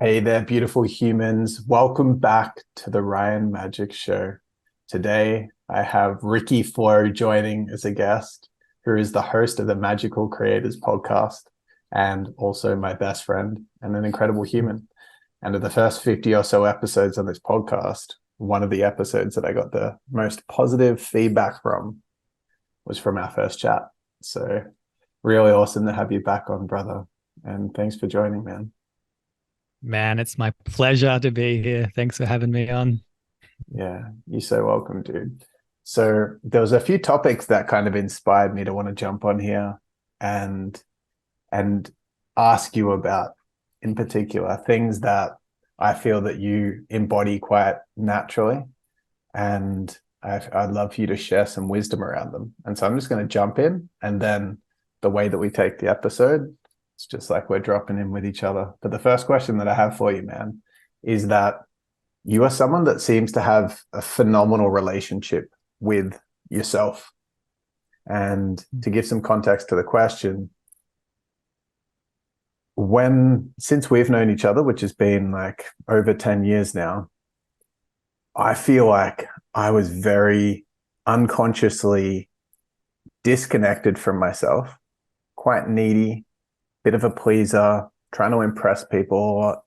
Hey there, beautiful humans. Welcome back to the Ryan Magic Show. Today, I have Ricky Flo joining as a guest, who is the host of the Magical Creators podcast and also my best friend and an incredible human. And of the first 50 or so episodes on this podcast, one of the episodes that I got the most positive feedback from was from our first chat. So, really awesome to have you back on, brother. And thanks for joining, man. Man, it's my pleasure to be here. Thanks for having me on. Yeah, you're so welcome, dude. So there was a few topics that kind of inspired me to want to jump on here and and ask you about, in particular, things that I feel that you embody quite naturally, and I'd love for you to share some wisdom around them. And so I'm just going to jump in, and then the way that we take the episode, it's just like we're dropping in with each other. But the first question that I have for you, man, is that you are someone that seems to have a phenomenal relationship with yourself. And to give some context to the question, since we've known each other, which has been like over 10 years now, I feel like I was very unconsciously disconnected from myself, quite needy, bit of a pleaser, trying to impress people.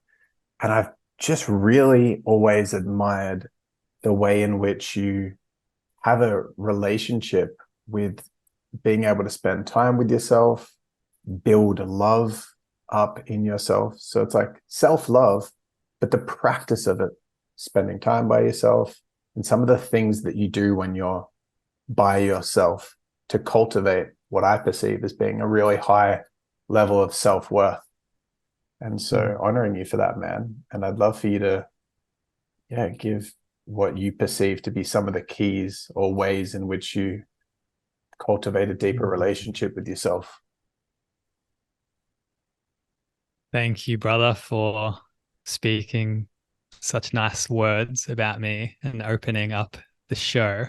And I've just really always admired the way in which you have a relationship with being able to spend time with yourself, build love up in yourself. So it's like self-love, but the practice of it, spending time by yourself, and some of the things that you do when you're by yourself to cultivate what I perceive as being a really high level of self-worth. And so honoring you for that, man. And I'd love for you to, give what you perceive to be some of the keys or ways in which you cultivate a deeper relationship with yourself. Thank you, brother, for speaking such nice words about me and opening up the show.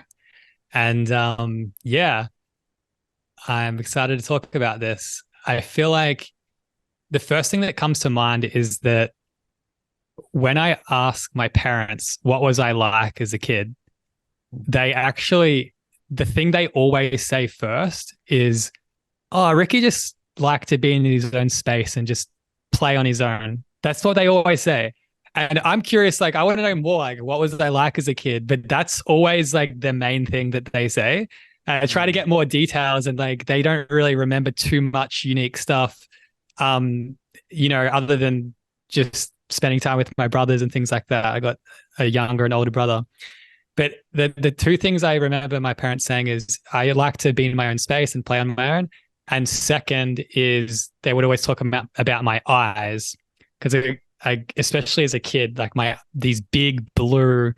And yeah, I'm excited to talk about this. I feel like the first thing that comes to mind is that when I ask my parents, what was I like as a kid? They actually, the thing they always say first is, oh, Ricky just liked to be in his own space and just play on his own. That's what they always say. And I'm curious, like, I want to know more, like, what was I like as a kid? But that's always like the main thing that they say. I try to get more details, and like, they don't really remember too much unique stuff, other than just spending time with my brothers and things like that. I got a younger and older brother. But the two things I remember my parents saying is I like to be in my own space and play on my own. And second is they would always talk about my eyes, because I especially as a kid, like these big blue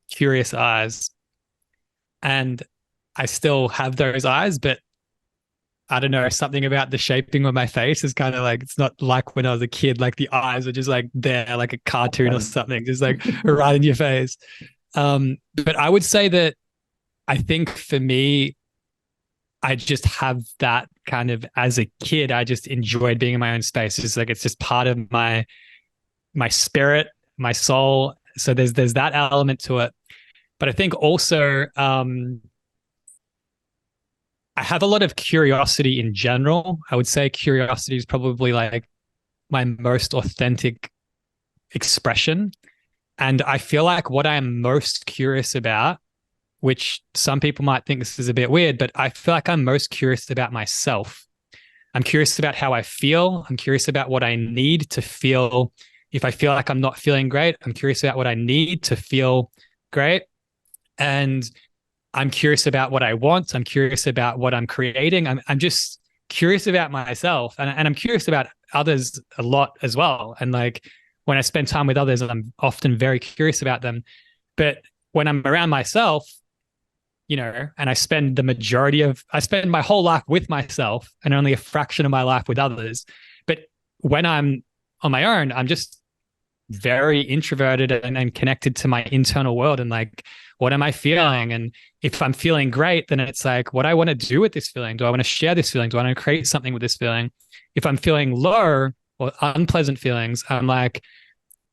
curious eyes, and I still have those eyes, but I don't know, something about the shaping of my face is kind of like, it's not like when I was a kid, like the eyes are just like there, like a cartoon or something, just like right in your face. But I would say that I think for me, I just have that kind of, as a kid, I just enjoyed being in my own space. It's just part of my spirit, my soul. So there's that element to it. But I think also I have a lot of curiosity in general. I would say curiosity is probably like my most authentic expression. And I feel like what I'm most curious about, which some people might think this is a bit weird, but I feel like I'm most curious about myself. I'm curious about how I feel. I'm curious about what I need to feel. If I feel like I'm not feeling great, I'm curious about what I need to feel great. And I'm curious about what I want. I'm curious about what I'm creating. I'm just curious about myself. And I'm curious about others a lot as well. And like when I spend time with others, I'm often very curious about them. But when I'm around myself, and I spend my whole life with myself and only a fraction of my life with others. But when I'm on my own, I'm just very introverted and connected to my internal world, and like, what am I feeling? And if I'm feeling great, then it's like, what I want to do with this feeling? Do I want to share this feeling? Do I want to create something with this feeling? If I'm feeling low or unpleasant feelings, I'm like,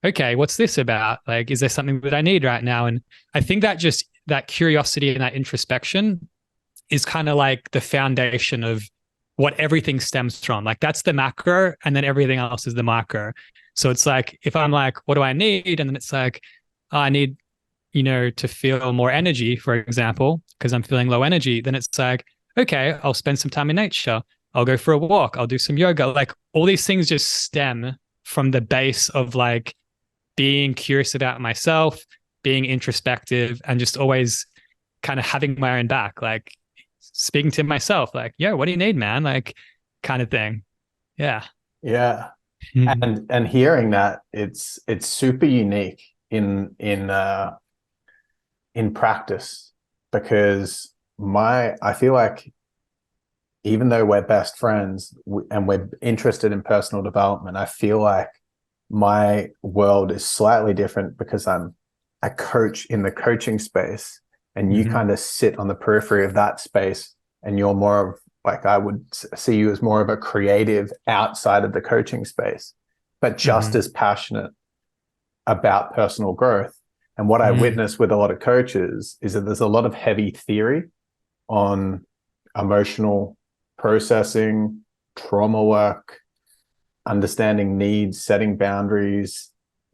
okay, what's this about? Like, is there something that I need right now? And I think that just that curiosity and that introspection is kind of like the foundation of what everything stems from. Like that's the macro, and then everything else is the micro. So it's like if I'm like, what do I need? And then it's like, oh, I need, to feel more energy, for example, because I'm feeling low energy. Then it's like, okay, I'll spend some time in nature. I'll go for a walk. I'll do some yoga. Like all these things just stem from the base of like being curious about myself, being introspective, and just always kind of having my own back, like speaking to myself, like, yo, what do you need, man? Like, kind of thing. Yeah. Yeah. Mhm. And hearing that, it's super unique in practice, because I feel like even though we're best friends and we're interested in personal development, I feel like my world is slightly different because I'm a coach in the coaching space, and you Mhm. kind of sit on the periphery of that space, and you're more of like, I would see you as more of a creative outside of the coaching space, but just Mhm. as passionate about personal growth. And what I Mhm. witness with a lot of coaches is that there's a lot of heavy theory on emotional processing, trauma work, understanding needs, setting boundaries,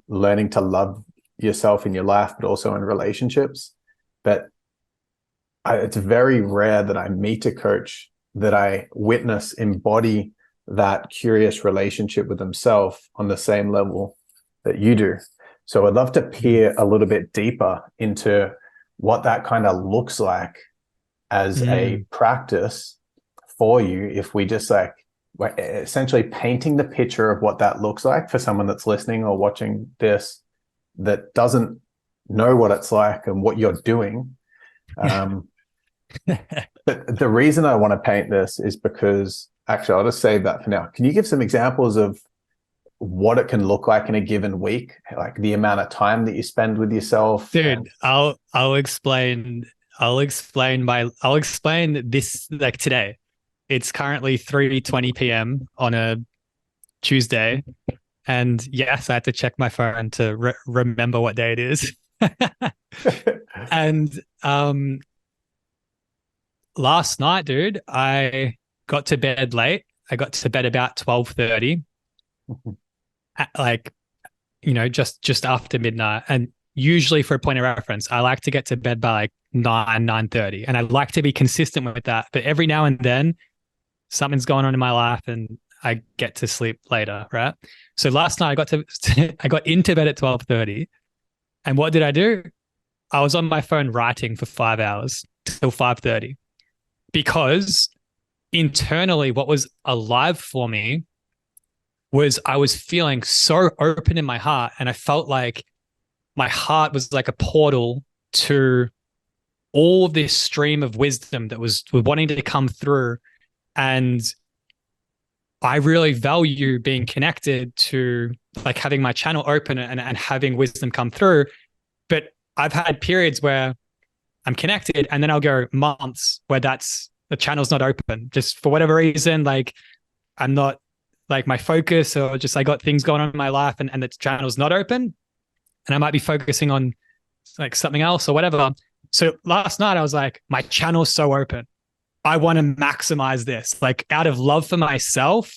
learning to love yourself in your life, but also in relationships. But it's very rare that I meet a coach that I witness embody that curious relationship with themselves on the same level that you do. So I'd love to Mhm. peer a little bit deeper into what that kind of looks like as a Mhm. practice for you. If we just like, we're essentially painting the picture of what that looks like for someone that's listening or watching this that doesn't know what it's like and what you're doing. Um, but the reason I want to paint this is because, actually, I'll just save that for now. Can you give some examples of what it can look like in a given week, like the amount of time that you spend with yourself? And Dude, I'll explain this like today. It's currently 3:20 p.m. on a Tuesday. And yes, I had to check my phone to remember what day it is. And last night, dude, I got to bed late. I got to bed about 12:30, like, just after midnight. And usually for a point of reference, I like to get to bed by like 9:30. And I like to be consistent with that. But every now and then something's going on in my life and I get to sleep later, right? So last night I got to I got into bed at 12:30. And what did I do? I was on my phone writing for 5 hours till 5:30 because internally, what was alive for me was I was feeling so open in my heart. And I felt like my heart was like a portal to all of this stream of wisdom that was wanting to come through. And I really value being connected to like having my channel open and having wisdom come through. But I've had periods where I'm connected and then I'll go months where the channel's not open just for whatever reason. Like I'm not like my focus, or just I got things going on in my life and the channel's not open and I might be focusing on like something else or whatever. So last night I was like, my channel's so open. I want to maximize this. Like out of love for myself,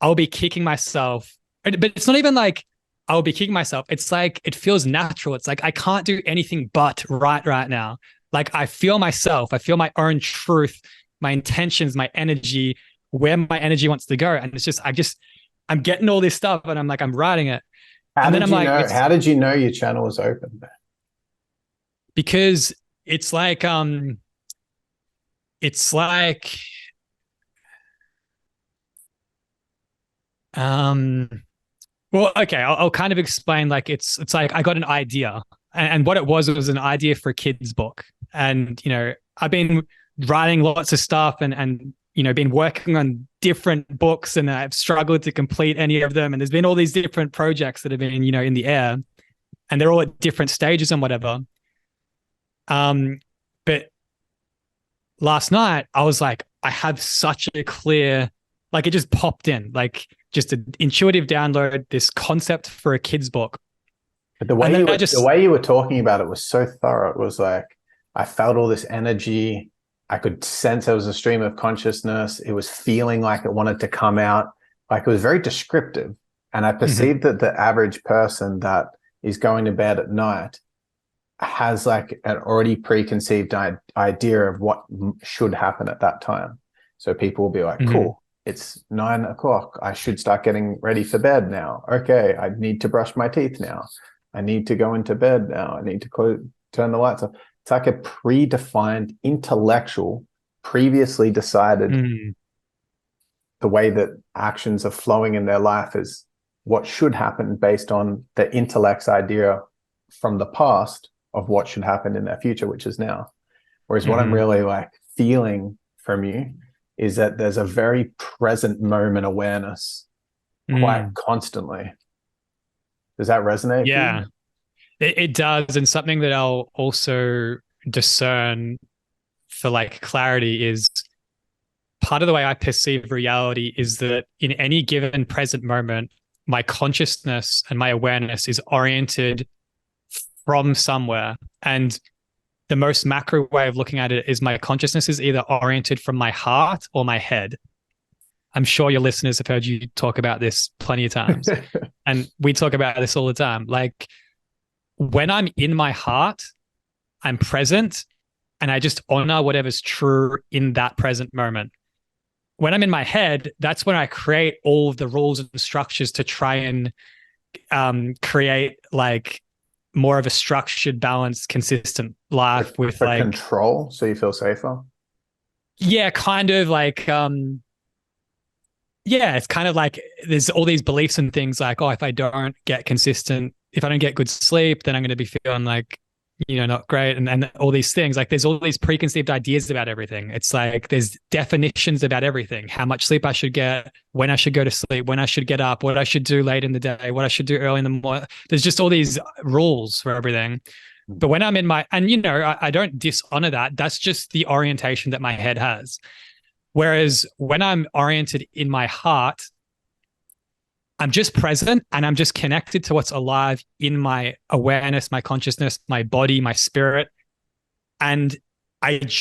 I'll be kicking myself. But it's not even like I'll be kicking myself. It's like it feels natural. It's like I can't do anything but right now. Like I feel myself. I feel my own truth, my intentions, my energy, where my energy wants to go. And it's just I'm getting all this stuff and I'm like, I'm writing it. how And then did I'm you like, know? it's How did you know your channel was open? because it's like um well, okay, I'll kind of explain. Like it's like I got an idea, and what it was an idea for a kids book, and I've been writing lots of stuff, and been working on different books, and I've struggled to complete any of them, and there's been all these different projects that have been in the air, and they're all at different stages and whatever. But last night I was like, I have such a clear, it just popped in, like just an intuitive download, this concept for a kid's book. But the And way then I the just, way you were talking about it was so thorough. It was like I felt all this energy. I could sense there was a stream of consciousness. It was feeling like it wanted to come out. Like it was very descriptive. And I Mhm. perceived that the average person that is going to bed at night has like an already preconceived idea of what should happen at that time. So people will be like, Mhm. cool, it's 9 o'clock. I should start getting ready for bed now. Okay, I need to brush my teeth now. I need to go into bed now. I need to turn the lights off. It's like a predefined intellectual, previously decided Mhm. the way that actions are flowing in their life is what should happen based on the intellect's idea from the past of what should happen in their future, which is now. Whereas what I'm Mhm. really like feeling from you is that there's a very present moment awareness quite Mm. constantly. Does that resonate for you? Yeah, it does. And something that I'll also discern for like clarity is part of the way I perceive reality is that in any given present moment, my consciousness and my awareness is oriented from somewhere. And the most macro way of looking at it is my consciousness is either oriented from my heart or my head. I'm sure your listeners have heard you talk about this plenty of times. And we talk about this all the time. Like when I'm in my heart, I'm present and I just honor whatever's true in that present moment. When I'm in my head, that's when I create all of the rules and structures to try and create like more of a structured, balanced, consistent life with For like, control, so you feel safer. yeah, kind of like, yeah, it's kind of like there's all these beliefs and things like, oh, if I don't get consistent, if I don't get good sleep, then I'm going to be feeling like, not great. And all these things, like there's all these preconceived ideas about everything. It's like there's definitions about everything, how much sleep I should get, when I should go to sleep, when I should get up, what I should do late in the day, what I should do early in the morning. There's just all these rules for everything. But when I'm in my, and I don't dishonor that. That's just the orientation that my head has. Whereas when I'm oriented in my heart, I'm just present and I'm just connected to what's alive in my awareness, my consciousness, my body, my spirit. And it's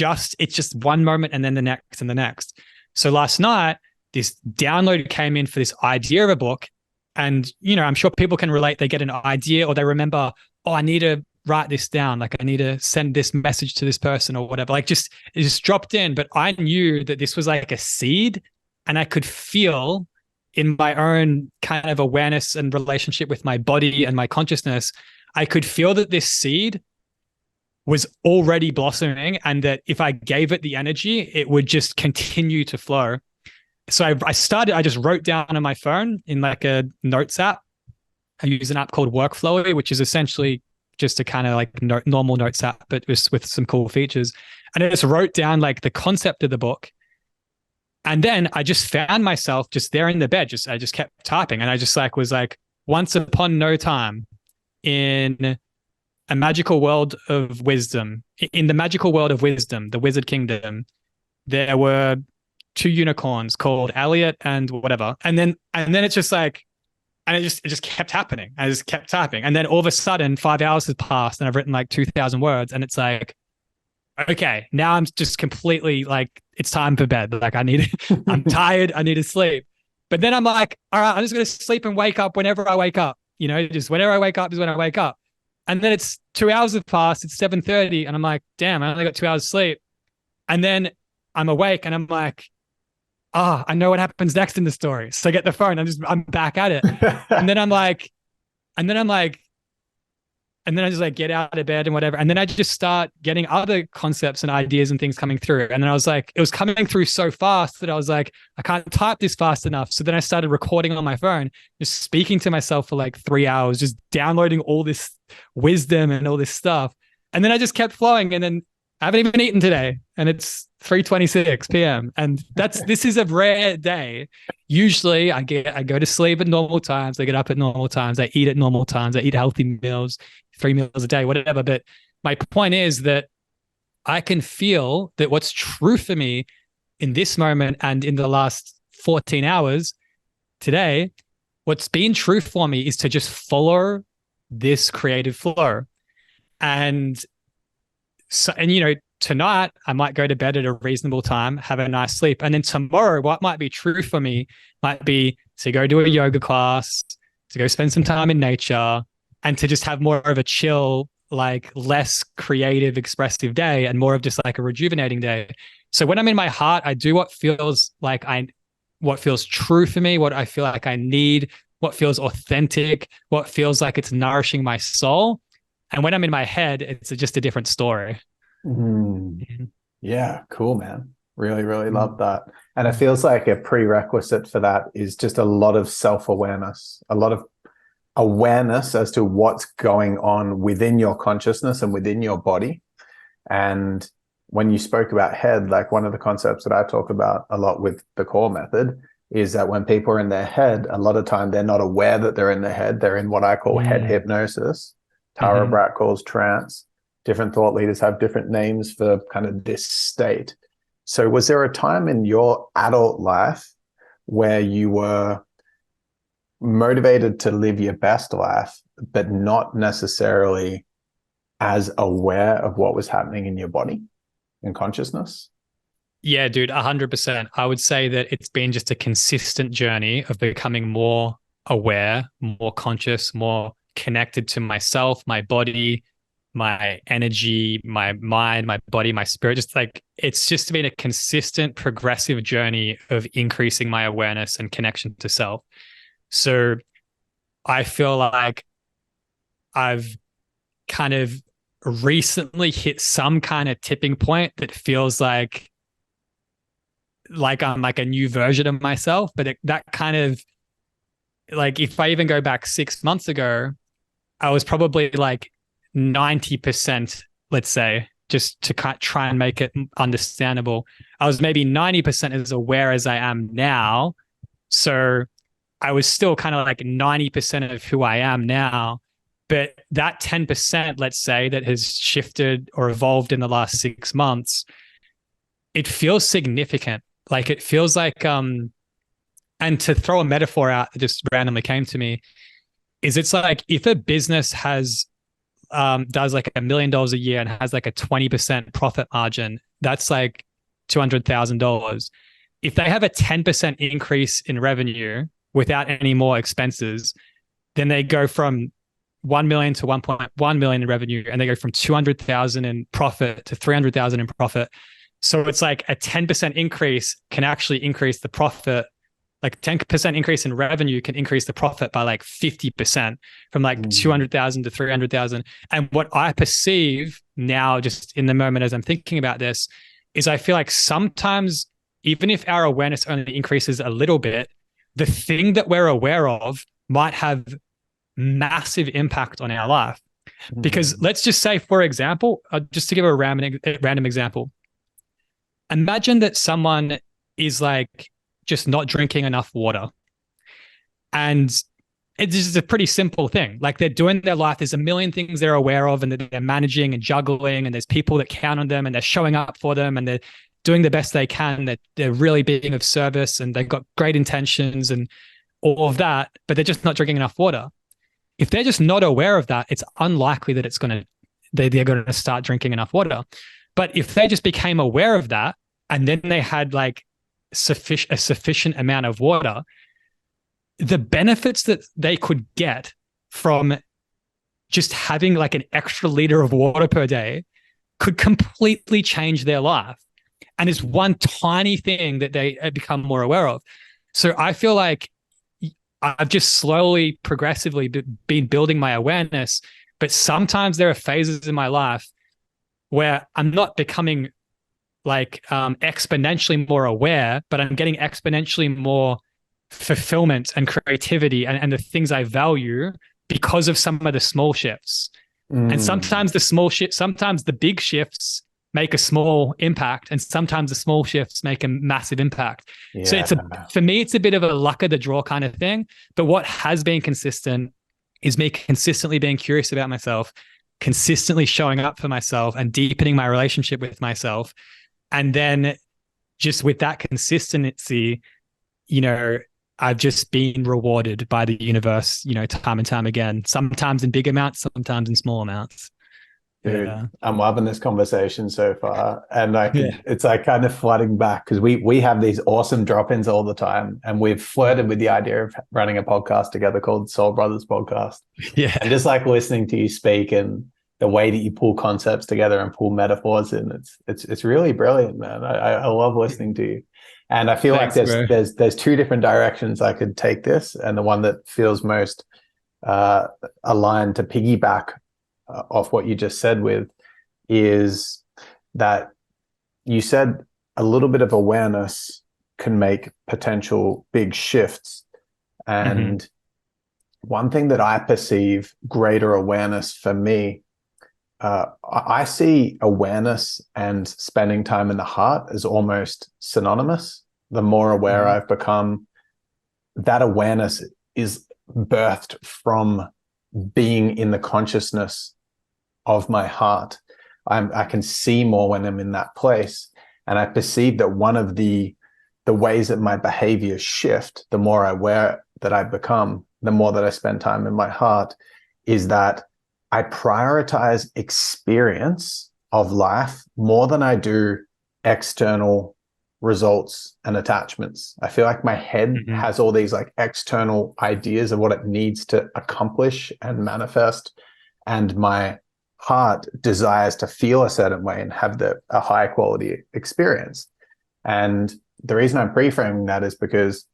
just one moment and then the next and the next. So last night, this download came in for this idea of a book. And, I'm sure people can relate. They get an idea or they remember, oh, I need to write this down. Like I need to send this message to this person or whatever. Like it just dropped in. But I knew that this was like a seed and I could feel in my own kind of awareness and relationship with my body and my consciousness, I could feel that this seed was already blossoming and that if I gave it the energy, it would just continue to flow. So I just wrote down on my phone in like a notes app. I use an app called Workflowy, which is essentially just a kind of like normal notes app, but with some cool features. And I just wrote down like the concept of the book. And then I just found myself just there in the bed. I just kept typing and I just like was like, once upon no time in a magical world of wisdom, in the magical world of wisdom, the wizard kingdom, there were two unicorns called Elliot and whatever. And then it's just like, and it just kept happening. I just kept typing. And then all of a sudden 5 hours has passed and I've written like 2,000 words. And it's like, okay, now I'm just completely like, it's time for bed. Like I'm tired. I need to sleep. But then I'm like, all right, I'm just going to sleep and wake up whenever I wake up. Just whenever I wake up is when I wake up. And then it's 2 hours have passed. It's 7:30. And I'm like, damn, I only got 2 hours sleep. And then I'm awake and I'm like, I know what happens next in the story. So I get the phone. I'm back at it. And then I'm like, and then I'm like, and then I just like get out of bed and whatever. And then I just start getting other concepts and ideas and things coming through. And then I was like, it was coming through so fast that I was like, I can't type this fast enough. So then I started recording on my phone, just speaking to myself for like 3 hours, just downloading all this wisdom and all this stuff. And then I just kept flowing. And then I haven't even eaten today. And it's 3:26 p.m. And this is a rare day. Usually I go to sleep at normal times. I get up at normal times. I eat at normal times. I eat healthy meals, 3 meals a day, whatever. But my point is that I can feel that what's true for me in this moment and in the last 14 hours today, what's been true for me is to just follow this creative flow. And so, and tonight I might go to bed at a reasonable time, have a nice sleep. And then tomorrow, what might be true for me might be to go do a yoga class, to go spend some time in nature, and to just have more of a chill, like less creative, expressive day and more of just like a rejuvenating day. So when I'm in my heart, I do what feels true for me, what I feel like I need, what feels authentic, what feels like it's nourishing my soul. And when I'm in my head, it's just a different story. Mm. Yeah, cool, man. Really, really Mm. love that. And it feels like a prerequisite for that is just a lot of self-awareness, a lot of awareness as to what's going on within your consciousness and within your body. And when you spoke about head, like one of the concepts that I talk about a lot with the core method is that when people are in their head, a lot of time they're not aware that they're in their head. They're in what I call head hypnosis. Tara Mm-hmm. Brach calls trance. Different thought leaders have different names for kind of this state. So was there a time in your adult life where you were motivated to live your best life, but not necessarily as aware of what was happening in your body and consciousness? Yeah, dude, 100%. I would say that it's been just a consistent journey of becoming more aware, more conscious, more connected to myself, my body, my energy, my mind, my body, my spirit. Just like it's just been a consistent, progressive journey of increasing my awareness and connection to self. So I feel like I've kind of recently hit some kind of tipping point that feels like I'm like a new version of myself. But that kind of like, if I even go back 6 months ago, I was probably like 90%, let's say, just to try and make it understandable. I was maybe 90% as aware as I am now. So I was still kind of like 90% of who I am now. But that 10%, let's say, that has shifted or evolved in the last 6 months, it feels significant. Like it feels like, and to throw a metaphor out that just randomly came to me, is it's like if a business has does like $1 million a year and has like a 20% profit margin, that's like $200,000. If they have a 10% increase in revenue without any more expenses, then they go from 1 million to 1.1 million in revenue, and they go from 200,000 in profit to 300,000 in profit. So it's like a 10% increase can actually increase the profit. Like 10% increase in revenue can increase the profit by like 50% from like 200,000 to 300,000. And what I perceive now, just in the moment as I'm thinking about this, is I feel like sometimes, even if our awareness only increases a little bit, the thing that we're aware of might have massive impact on our life. Because let's just say, for example, just to give a random example, imagine that someone is like just not drinking enough water. And it's just a pretty simple thing. Like they're doing their life. There's a million things they're aware of and that they're managing and juggling. And there's people that count on them and they're showing up for them and they're doing the best they can. They're really being of service and they've got great intentions and all of that, but they're just not drinking enough water. If they're just not aware of that, it's unlikely that they're going to start drinking enough water. But if they just became aware of that and then they had like a sufficient amount of water, the benefits that they could get from just having like an extra liter of water per day could completely change their life. And it's one tiny thing that they become more aware of. So I feel like I've just slowly, progressively been building my awareness, but sometimes there are phases in my life where I'm not becoming like exponentially more aware, but I'm getting exponentially more fulfillment and creativity and the things I value because of some of the small shifts. And sometimes sometimes the big shifts make a small impact, and sometimes the small shifts make a massive impact. Yeah. So for me, it's a bit of a luck of the draw kind of thing. But what has been consistent is me consistently being curious about myself, consistently showing up for myself and deepening my relationship with myself. And then just with that consistency, I've just been rewarded by the universe, time and time again, sometimes in big amounts, sometimes in small amounts. Dude, Yeah. I'm loving this conversation so far. And Yeah. it's like kind of flooding back because we have these awesome drop-ins all the time. And we've flirted with the idea of running a podcast together called Soul Brothers Podcast. Yeah. And just like listening to you speak and the way that you pull concepts together and pull metaphors in, it's really brilliant, man. I love listening to you. And I feel like Thanks, bro. there's two different directions I could take this, and the one that feels most aligned to piggyback off what you just said with is that you said a little bit of awareness can make potential big shifts. And one thing that I perceive greater awareness for me, I see awareness and spending time in the heart as almost synonymous. The more aware I've become, that awareness is birthed from being in the consciousness of my heart. I can see more when I'm in that place. And I perceive that one of the ways that my behaviors shift, the more aware that I become, the more that I spend time in my heart, is that I prioritize experience of life more than I do external results and attachments. I feel like my head has all these like external ideas of what it needs to accomplish and manifest, and my heart desires to feel a certain way and have a high quality experience. And the reason I'm pre-framing that is because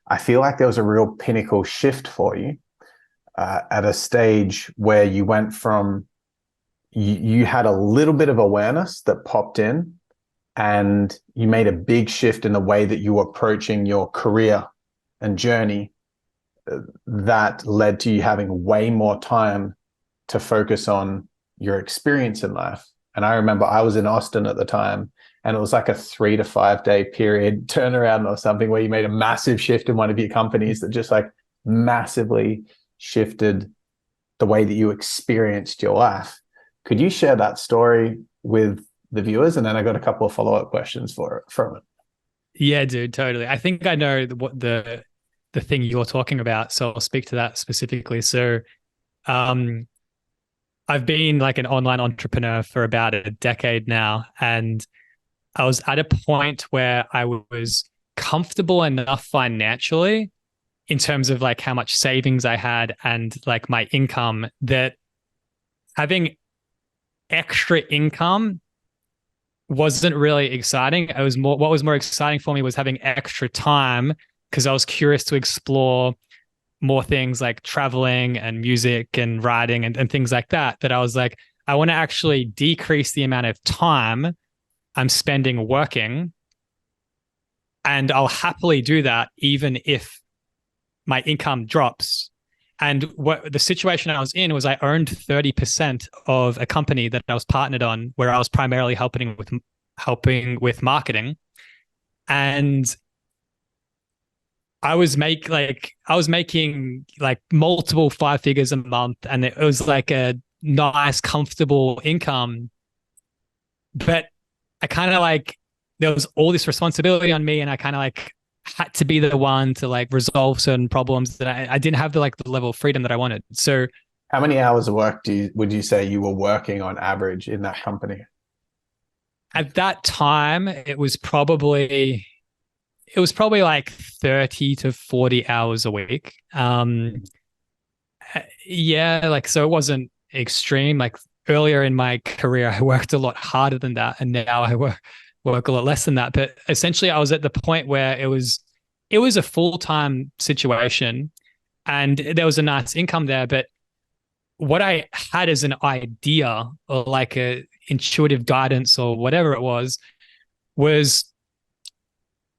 I feel like there was a real pinnacle shift for you at a stage where you went from, you had a little bit of awareness that popped in, and you made a big shift in the way that you were approaching your career and journey that led to you having way more time to focus on your experience in life. And I remember I was in Austin at the time, and it was like a 3 to 5 day period turnaround or something where you made a massive shift in one of your companies that just like massively shifted the way that you experienced your life. Could you share that story with the viewers? And then I got a couple of follow-up questions from it. Yeah, dude, totally. I think I know what the thing you're talking about, so I'll speak to that specifically. So, I've been like an online entrepreneur for about a decade now, and I was at a point where I was comfortable enough financially in terms of like how much savings I had and like my income, that having extra income wasn't really exciting. What was more exciting for me was having extra time, because I was curious to explore more things like traveling and music and writing and things like that. That I was like, I want to actually decrease the amount of time I'm spending working, and I'll happily do that even if my income drops. And what the situation I was in was I owned 30% of a company that I was partnered on, where I was primarily helping with marketing. And I was making like multiple 5 figures a month, and it was like a nice, comfortable income. But I kind of like, there was all this responsibility on me, and I kind of like had to be the one to like resolve certain problems that I didn't have the level of freedom that I wanted. So how many hours of work would you say you were working on average in that company? at that time, it was probably like 30 to 40 hours a week. Yeah, like, so it wasn't extreme. Like earlier in my career, I worked a lot harder than that, and now I work a lot less than that. But essentially, I was at the point where it was a full-time situation, and there was a nice income there. But what I had as an idea, or like a intuitive guidance or whatever it was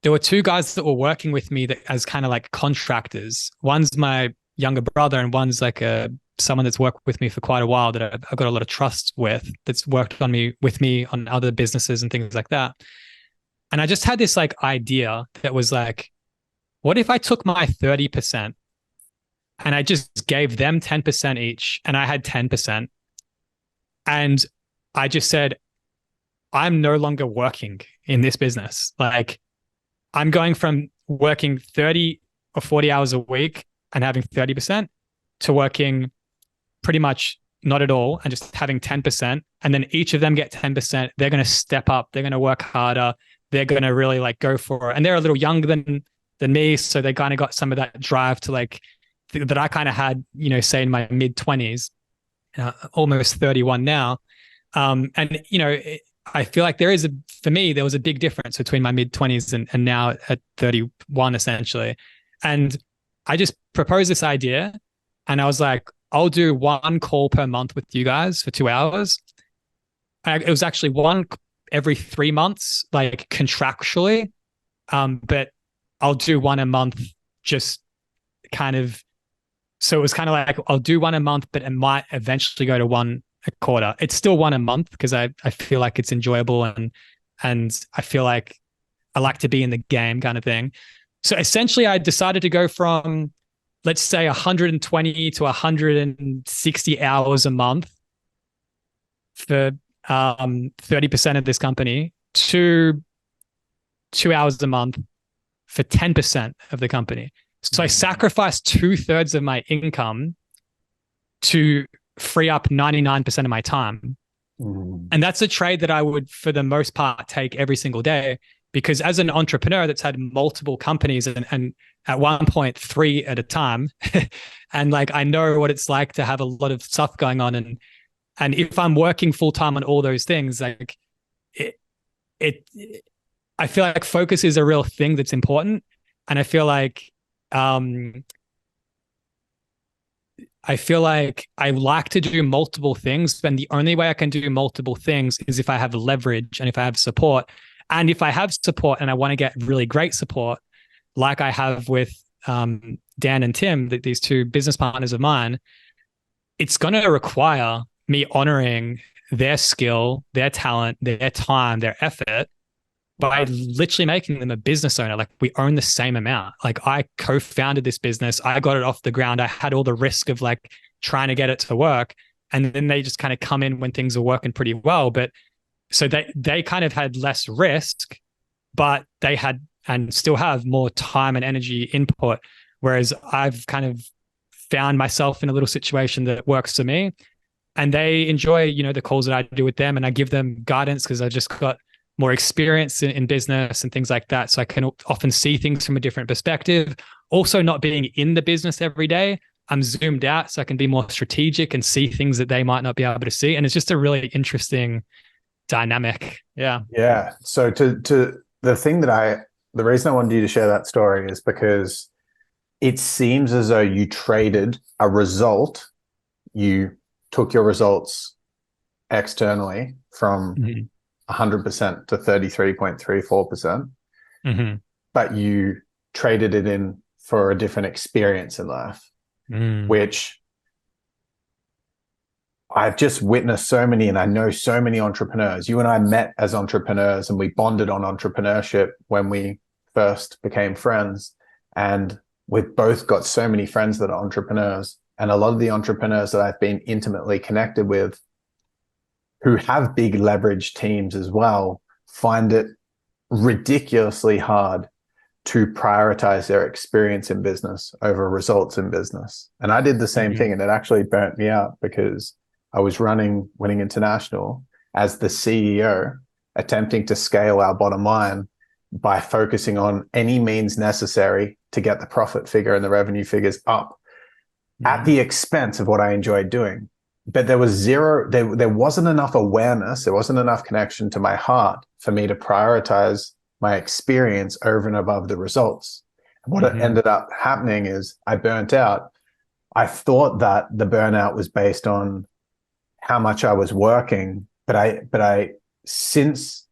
there were two guys that were working with me as kind of like contractors. One's my younger brother, and one's like someone that's worked with me for quite a while that I've got a lot of trust with, that's worked with me on other businesses and things like that. And I just had this like idea that was like, what if I took my 30% and I just gave them 10% each, and I had 10%. And I just said, I'm no longer working in this business. Like, I'm going from working 30 or 40 hours a week and having 30% to working pretty much not at all and just having 10%. And then each of them get 10%. They're going to step up. They're going to work harder. They're going to really like go for it. And they're a little younger than me. So they kind of got some of that drive to like that I kind of had, say in my mid 20s, almost 31 now. And, I feel like for me, there was a big difference between my mid 20s and now at 31, essentially. And I just proposed this idea and I was like, I'll do one call per month with you guys for 2 hours. It was actually one every 3 months, like contractually. But I'll do one a month, just kind of. So it was kind of like, I'll do one a month, but it might eventually go to one a quarter. It's still one a month because I feel like it's enjoyable and I feel like I like to be in the game kind of thing. So essentially I decided to go from, let's say 120 to 160 hours a month for 30% of this company to 2 hours a month for 10% of the company. So I sacrificed 2/3 of my income to free up 99% of my time. And that's a trade that I would, for the most part, take every single day, because as an entrepreneur that's had multiple companies and at one point 3 at a time, and like I know what it's like to have a lot of stuff going on, and if I'm working full time on all those things, like I feel like focus is a real thing that's important, and I feel like I like to do multiple things, and the only way I can do multiple things is if I have leverage and if I have support. And if I have support and I want to get really great support, like I have with Dan and Tim, these two business partners of mine, it's going to require me honoring their skill, their talent, their time, their effort, by literally making them a business owner. Like we own the same amount. Like I co-founded this business. I got it off the ground. I had all the risk of like trying to get it to work. And then they just kind of come in when things are working pretty well. But so they kind of had less risk, but they had and still have more time and energy input. Whereas I've kind of found myself in a little situation that works for me, and they enjoy, the calls that I do with them, and I give them guidance because I just got more experience in business and things like that. So I can often see things from a different perspective. Also, not being in the business every day, I'm zoomed out so I can be more strategic and see things that they might not be able to see. And it's just a really interesting dynamic. Yeah. Yeah. So to the reason I wanted you to share that story is because it seems as though you traded a result. You took your results externally from 100% to 33.34%, but you traded it in for a different experience in life, which I've just witnessed so many, and I know so many entrepreneurs. You and I met as entrepreneurs and we bonded on entrepreneurship when we first became friends. And we've both got so many friends that are entrepreneurs. And a lot of the entrepreneurs that I've been intimately connected with who have big leverage teams as well find it ridiculously hard to prioritize their experience in business over results in business. And I did the same thing, and it actually burnt me out because I was running Winning International as the CEO, attempting to scale our bottom line by focusing on any means necessary to get the profit figure and the revenue figures up at the expense of what I enjoyed doing. But there was there wasn't enough awareness, there wasn't enough connection to my heart for me to prioritize my experience over and above the results. And what ended up happening is I burnt out. I thought that the burnout was based on how much I was working, but I since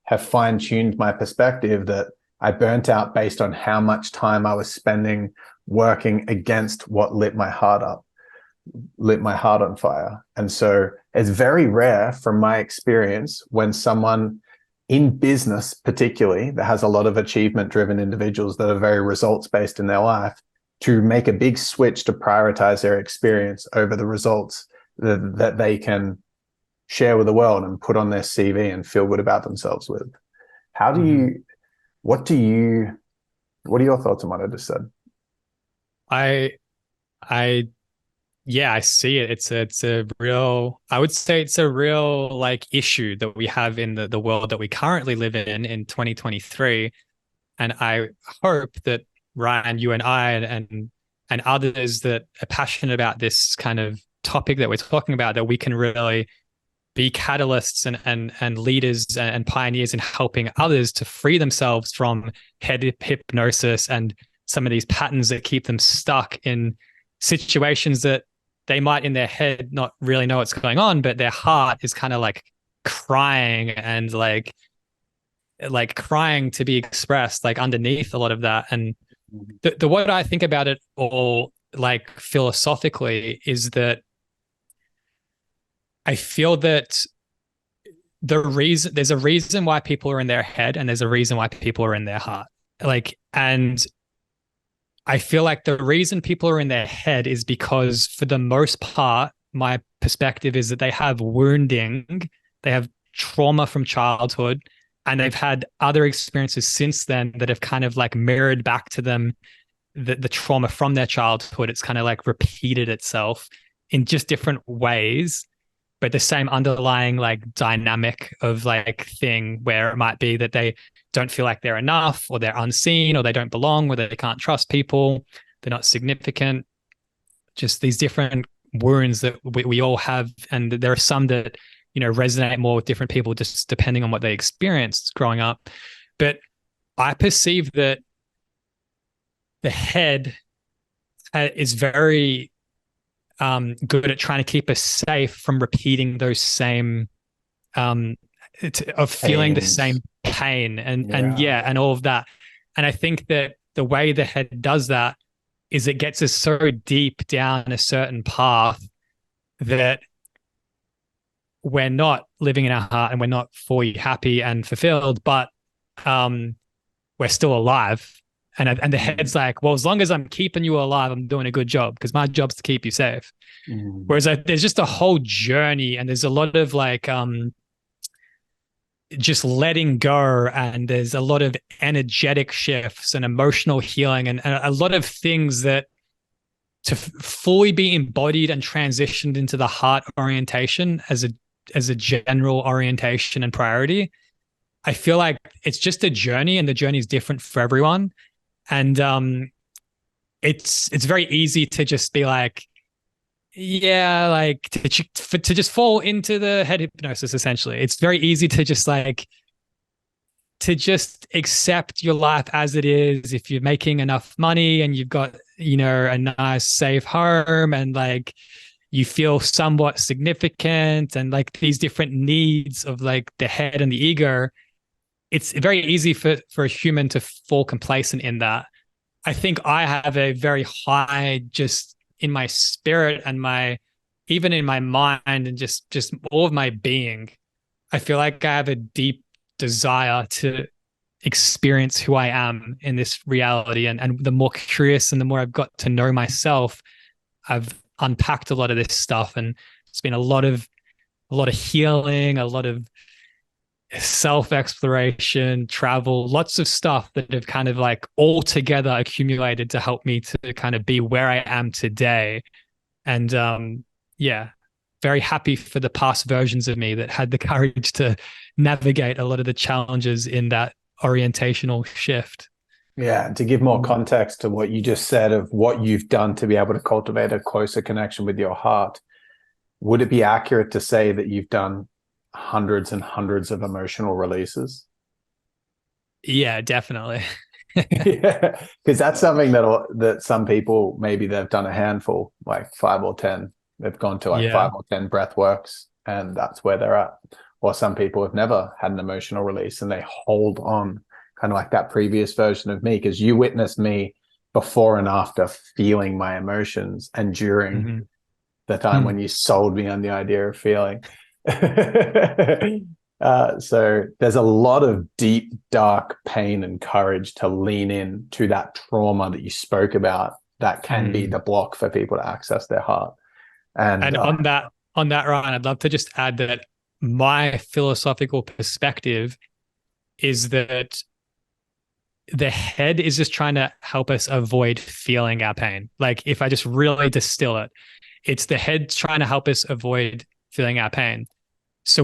have fine-tuned my perspective that I burnt out based on how much time I was spending working against what lit my heart on fire. And so it's very rare from my experience when someone in business, particularly, that has a lot of achievement-driven individuals that are very results-based in their life, to make a big switch to prioritize their experience over the results that they can share with the world and put on their CV and feel good about themselves with. How do you, what are your thoughts on what I just said? I I yeah, I see it. It's a real, I would say it's a real like issue that we have in the world that we currently live in 2023. And I hope that Ryan, you and I and others that are passionate about this kind of topic that we're talking about, that we can really be catalysts and leaders and pioneers in helping others to free themselves from head hypnosis and some of these patterns that keep them stuck in situations that they might in their head not really know what's going on, but their heart is kind of like crying and like crying to be expressed like underneath a lot of that. And the what I think about it all like philosophically is that I feel that there's a reason why people are in their head and there's a reason why people are in their heart. Like, and I feel like the reason people are in their head is because for the most part, my perspective is that they have wounding, they have trauma from childhood, and they've had other experiences since then that have kind of like mirrored back to them the trauma from their childhood. It's kind of like repeated itself in just different ways, but the same underlying like dynamic of like thing where it might be that they don't feel like they're enough or they're unseen or they don't belong or they can't trust people, they're not significant, just these different wounds that we all have. And there are some that, you know, resonate more with different people just depending on what they experienced growing up. But I perceive that the head is very good at trying to keep us safe from repeating those same um, of feeling the Pains. same pain and Yeah. yeah, and all of that. And I think that the way the head does that is it gets us so deep down a certain path that we're not living in our heart and we're not fully happy and fulfilled, but um, we're still alive. And the Mm. head's like, well, as long as I'm keeping you alive, I'm doing a good job because my job's to keep you safe. Mm. Whereas there's just a whole journey and there's a lot of like just letting go, and there's a lot of energetic shifts and emotional healing and a lot of things that to fully be embodied and transitioned into the heart orientation as a general orientation and priority. I feel like it's just a journey and the journey is different for everyone. And it's very easy to just be like, yeah, like to just fall into the head hypnosis. Essentially, it's very easy to just like to just accept your life as it is. If you're making enough money and you've got, you know, a nice safe home and like you feel somewhat significant and like these different needs of like the head and the ego, it's very easy for a human to fall complacent in that. I think I have a very high just in my spirit and my even in my mind and just all of my being. I feel like I have a deep desire to experience who I am in this reality. And the more curious and the more I've got to know myself, I've unpacked a lot of this stuff. And it's been a lot of healing, a lot of self-exploration, travel, lots of stuff that have kind of like all together accumulated to help me to kind of be where I am today. And yeah, very happy for the past versions of me that had the courage to navigate a lot of the challenges in that orientational shift. Yeah, and to give more context to what you just said of what you've done to be able to cultivate a closer connection with your heart, would it be accurate to say that you've done hundreds and hundreds of emotional releases? Yeah, definitely. Yeah, because that's something that some people maybe they've done a handful, like 5 or 10. They've gone to like Yeah. 5 or 10 breath works, and that's where they're at. Or some people have never had an emotional release and they hold on, kind of like that previous version of me, because you witnessed me before and after feeling my emotions and during Mm-hmm. the time Hmm. when you sold me on the idea of feeling. So there's a lot of deep, dark pain and courage to lean in to that trauma that you spoke about that can be Hmm. the block for people to access their heart. And And on that, Ryan, I'd love to just add that my philosophical perspective is that the head is just trying to help us avoid feeling our pain. Like if I just really distill it, it's the head trying to help us avoid feeling our pain. So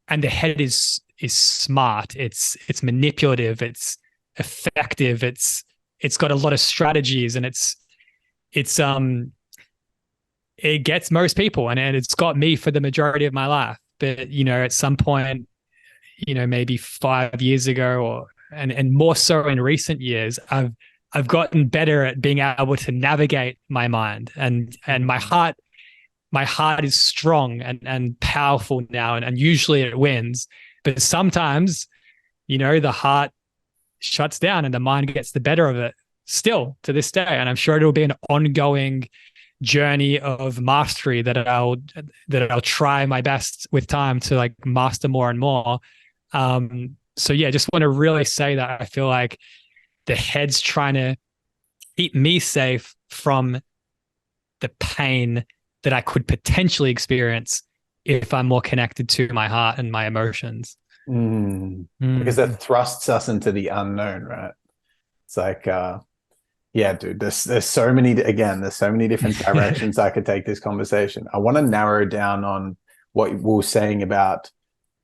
and the head is smart. It's manipulative. It's effective. It's got a lot of strategies, and it gets most people, and it's got me for the majority of my life. But at some point, maybe 5 years ago, and more so in recent years, I've gotten better at being able to navigate my mind, and my heart. My heart is strong and powerful now, and usually it wins. But sometimes, the heart shuts down and the mind gets the better of it still to this day. And I'm sure it'll be an ongoing journey of mastery that I'll try my best with time to like master more and more. So yeah, just want to really say that I feel like the head's trying to keep me safe from the pain that I could potentially experience if I'm more connected to my heart and my emotions. Because it thrusts us into the unknown, right? It's like, yeah, dude, there's so many different directions I could take this conversation. I want to narrow down on what we were saying about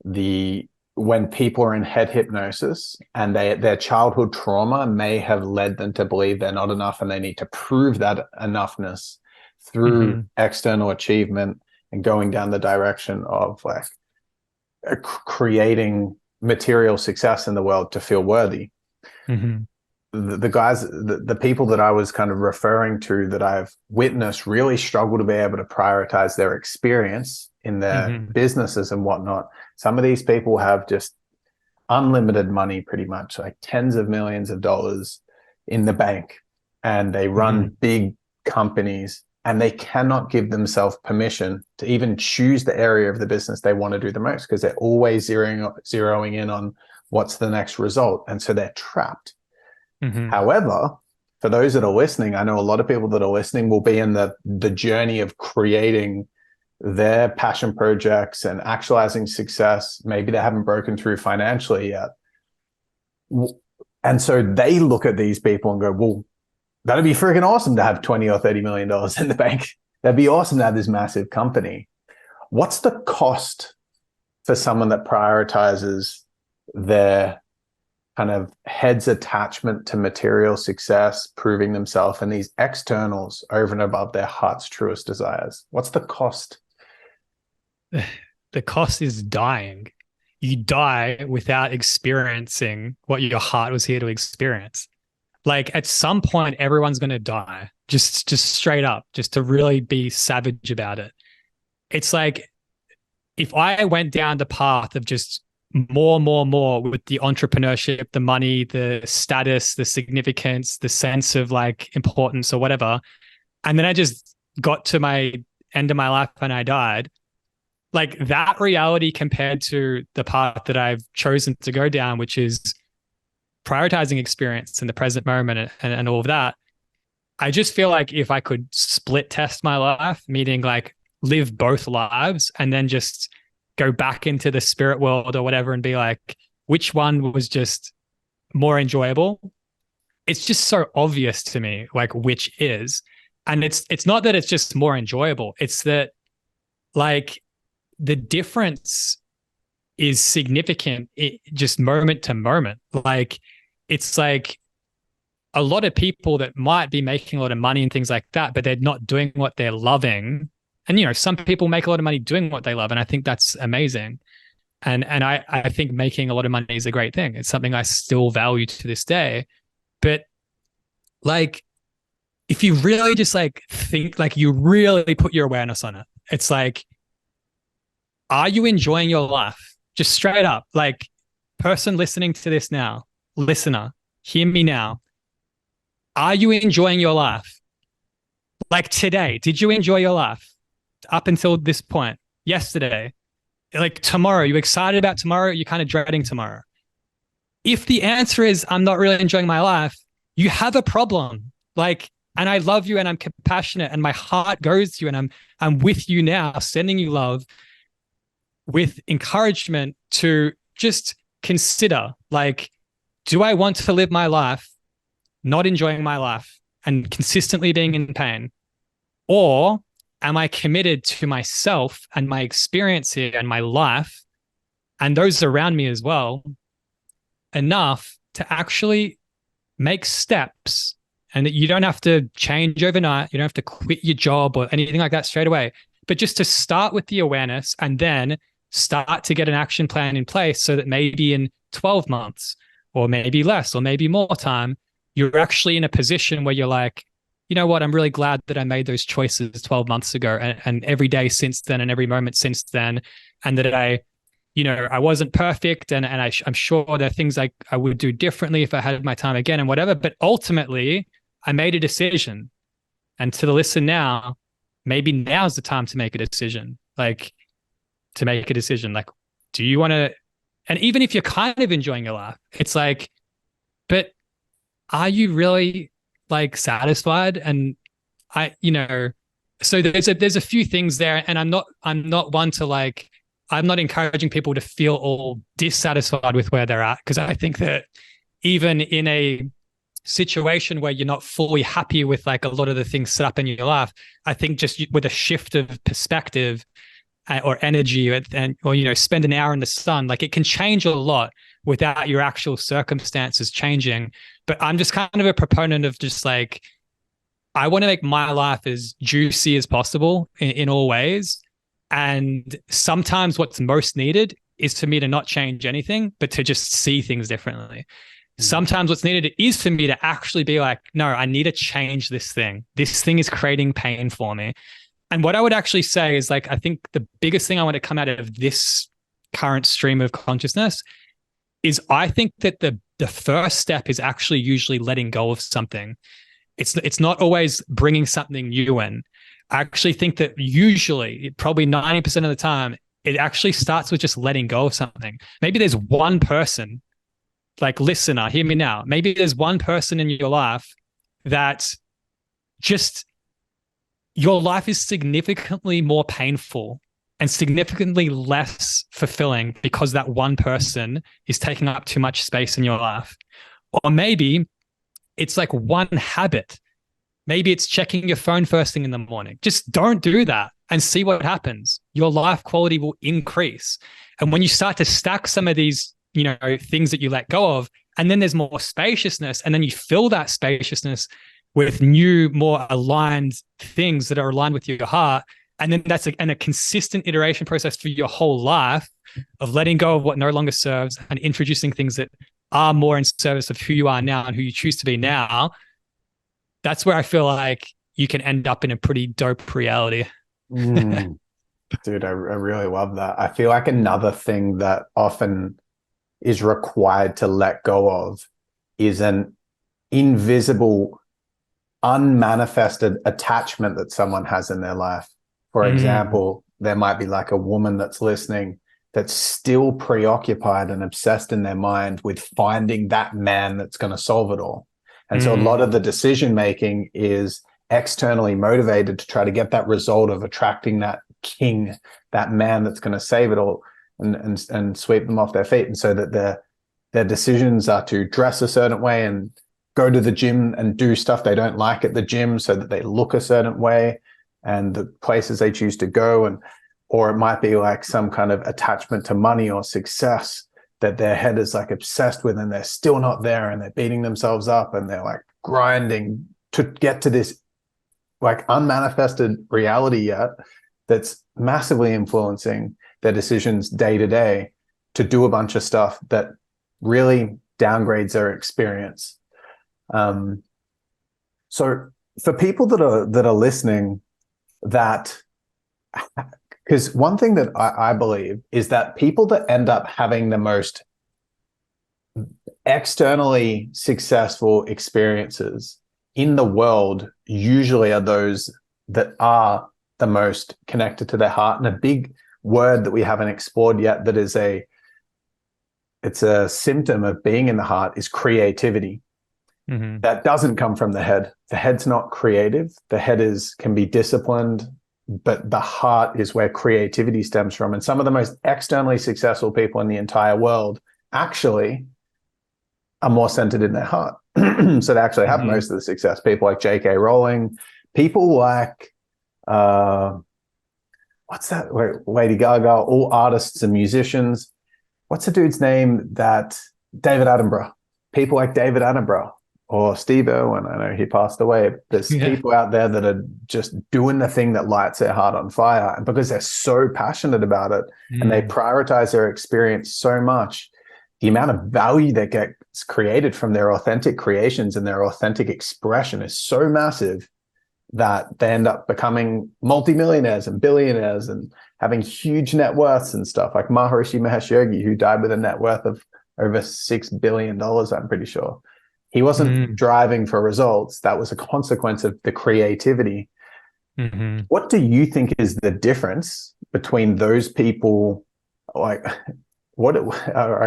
when people are in head hypnosis and their childhood trauma may have led them to believe they're not enough and they need to prove that enoughness through external achievement and going down the direction of like creating material success in the world to feel worthy. The people that I was kind of referring to that I've witnessed really struggle to be able to prioritize their experience in their businesses and whatnot. Some of these people have just unlimited money, pretty much like tens of millions of dollars in the bank, and they run big companies, and they cannot give themselves permission to even choose the area of the business they want to do the most, because they're always zeroing in on what's the next result. And so they're trapped. However, for those that are listening, I know a lot of people that are listening will be in the journey of creating their passion projects and actualizing success. Maybe they haven't broken through financially yet. And so they look at these people and go, well, that'd be freaking awesome to have 20 or 30 million dollars in the bank. That'd be awesome to have this massive company. What's the cost for someone that prioritizes their kind of head's attachment to material success, proving themselves, and these externals over and above their heart's truest desires? What's the cost? The cost is dying. You die without experiencing what your heart was here to experience. Like at some point, everyone's going to die, just straight up, just to really be savage about it. It's like if I went down the path of just more with the entrepreneurship, the money, the status, the significance, the sense of like importance or whatever, and then I just got to my end of my life and I died, like that reality compared to the path that I've chosen to go down, which is prioritizing experience in the present moment and all of that, I just feel like if I could split test my life, meaning like live both lives and then just go back into the spirit world or whatever and be like, which one was just more enjoyable? It's just so obvious to me, like which is. And it's not that it's just more enjoyable. It's that like the difference is significant, just moment to moment. Like, it's like a lot of people that might be making a lot of money and things like that, but they're not doing what they're loving. And, some people make a lot of money doing what they love. And I think that's amazing. And I think making a lot of money is a great thing. It's something I still value to this day. But like, if you really just like think, like you really put your awareness on it, it's like, are you enjoying your life? Just straight up, like person listening to this now, listener, hear me now. Are you enjoying your life? Like today, did you enjoy your life up until this point? Yesterday, like tomorrow, you excited about tomorrow? You're kind of dreading tomorrow. If the answer is, I'm not really enjoying my life, you have a problem. Like, and I love you and I'm compassionate and my heart goes to you and I'm with you now, sending you love with encouragement to just consider, like, do I want to live my life not enjoying my life and consistently being in pain? Or am I committed to myself and my experience here and my life and those around me as well enough to actually make steps? And that you don't have to change overnight. You don't have to quit your job or anything like that straight away, but just to start with the awareness and then start to get an action plan in place so that maybe in 12 months or maybe less or maybe more time, you're actually in a position where you're like, you know what, I'm really glad that I made those choices 12 months ago and every day since then and every moment since then. And that I wasn't perfect I'm sure there are things I would do differently if I had my time again and whatever. But ultimately, I made a decision. And to the listener now, maybe now's the time to make a decision. Like, do you want to, and even if you're kind of enjoying your life, it's like, but are you really like satisfied? And so there's a few things there, and I'm not one to like, I'm not encouraging people to feel all dissatisfied with where they're at, because I think that even in a situation where you're not fully happy with like a lot of the things set up in your life, I think just with a shift of perspective or energy or spend an hour in the sun, like it can change a lot without your actual circumstances changing. But I'm just kind of a proponent of just like, I want to make my life as juicy as possible in all ways. And sometimes what's most needed is for me to not change anything, but to just see things differently. Sometimes what's needed is for me to actually be like, no, I need to change this thing. This thing is creating pain for me. And what I would actually say is like, I think the biggest thing I want to come out of this current stream of consciousness is I think that the first step is actually usually letting go of something. It's not always bringing something new in. I actually think that usually, probably 90% of the time, it actually starts with just letting go of something. Maybe there's one person, like listener, hear me now. Maybe there's one person in your life that just your life is significantly more painful and significantly less fulfilling because that one person is taking up too much space in your life. Or maybe it's like one habit. Maybe it's checking your phone first thing in the morning. Just don't do that and see what happens. Your life quality will increase. And when you start to stack some of these, things that you let go of, and then there's more spaciousness, and then you fill that spaciousness with new, more aligned things that are aligned with your heart. And then that's a consistent iteration process for your whole life of letting go of what no longer serves and introducing things that are more in service of who you are now and who you choose to be now. That's where I feel like you can end up in a pretty dope reality. Dude, I really love that. I feel like another thing that often is required to let go of is an invisible, unmanifested attachment that someone has in their life. For example, there might be like a woman that's listening that's still preoccupied and obsessed in their mind with finding that man that's going to solve it all. And so a lot of the decision making is externally motivated to try to get that result of attracting that king, that man that's going to save it all and sweep them off their feet. And so that their decisions are to dress a certain way and go to the gym and do stuff they don't like at the gym so that they look a certain way, and the places they choose to go. Or it might be like some kind of attachment to money or success that their head is like obsessed with, and they're still not there, and they're beating themselves up, and they're like grinding to get to this like unmanifested reality yet that's massively influencing their decisions day to day to do a bunch of stuff that really downgrades their experience. So for people that are listening, because one thing that I believe is that people that end up having the most externally successful experiences in the world usually are those that are the most connected to their heart. And a big word that we haven't explored yet that is it's a symptom of being in the heart is creativity. That doesn't come from the head. The head's not creative. The head can be disciplined, but the heart is where creativity stems from. And some of the most externally successful people in the entire world actually are more centered in their heart. So they actually have Mm-hmm. most of the success. People like J.K. Rowling, people like what's that? Lady Gaga, all artists and musicians. What's the dude's name that David Attenborough? People like David Attenborough or Steve Irwin. I know he passed away. There's Yeah. people out there that are just doing the thing that lights their heart on fire. And because they're so passionate about it and they prioritize their experience so much, the amount of value that gets created from their authentic creations and their authentic expression is so massive that they end up becoming multimillionaires and billionaires and having huge net worths and stuff, like Maharishi Mahesh Yogi, who died with a net worth of over $6 billion, I'm pretty sure. He wasn't driving for results. That was a consequence of the creativity. Mm-hmm. What do you think is the difference between those people? Like, I'm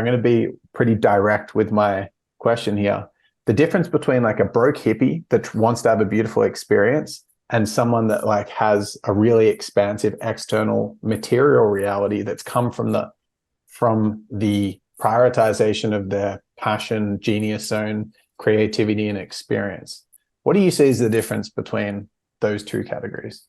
going to be pretty direct with my question here. The difference between like a broke hippie that wants to have a beautiful experience and someone that like has a really expansive external material reality that's come from the prioritization of their passion, genius zone, creativity, and experience. What do you see as the difference between those two categories?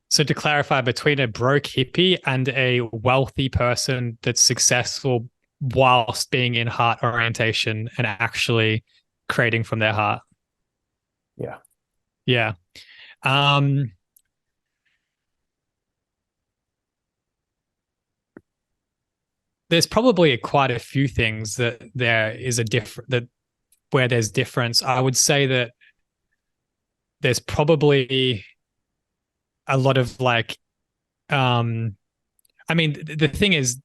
So to clarify, between a broke hippie and a wealthy person that's successful whilst being in heart orientation and actually creating from their heart. Yeah. Yeah. There's probably quite a few things that there is a different that where there's difference. I would say that there's probably a lot of like I mean the thing is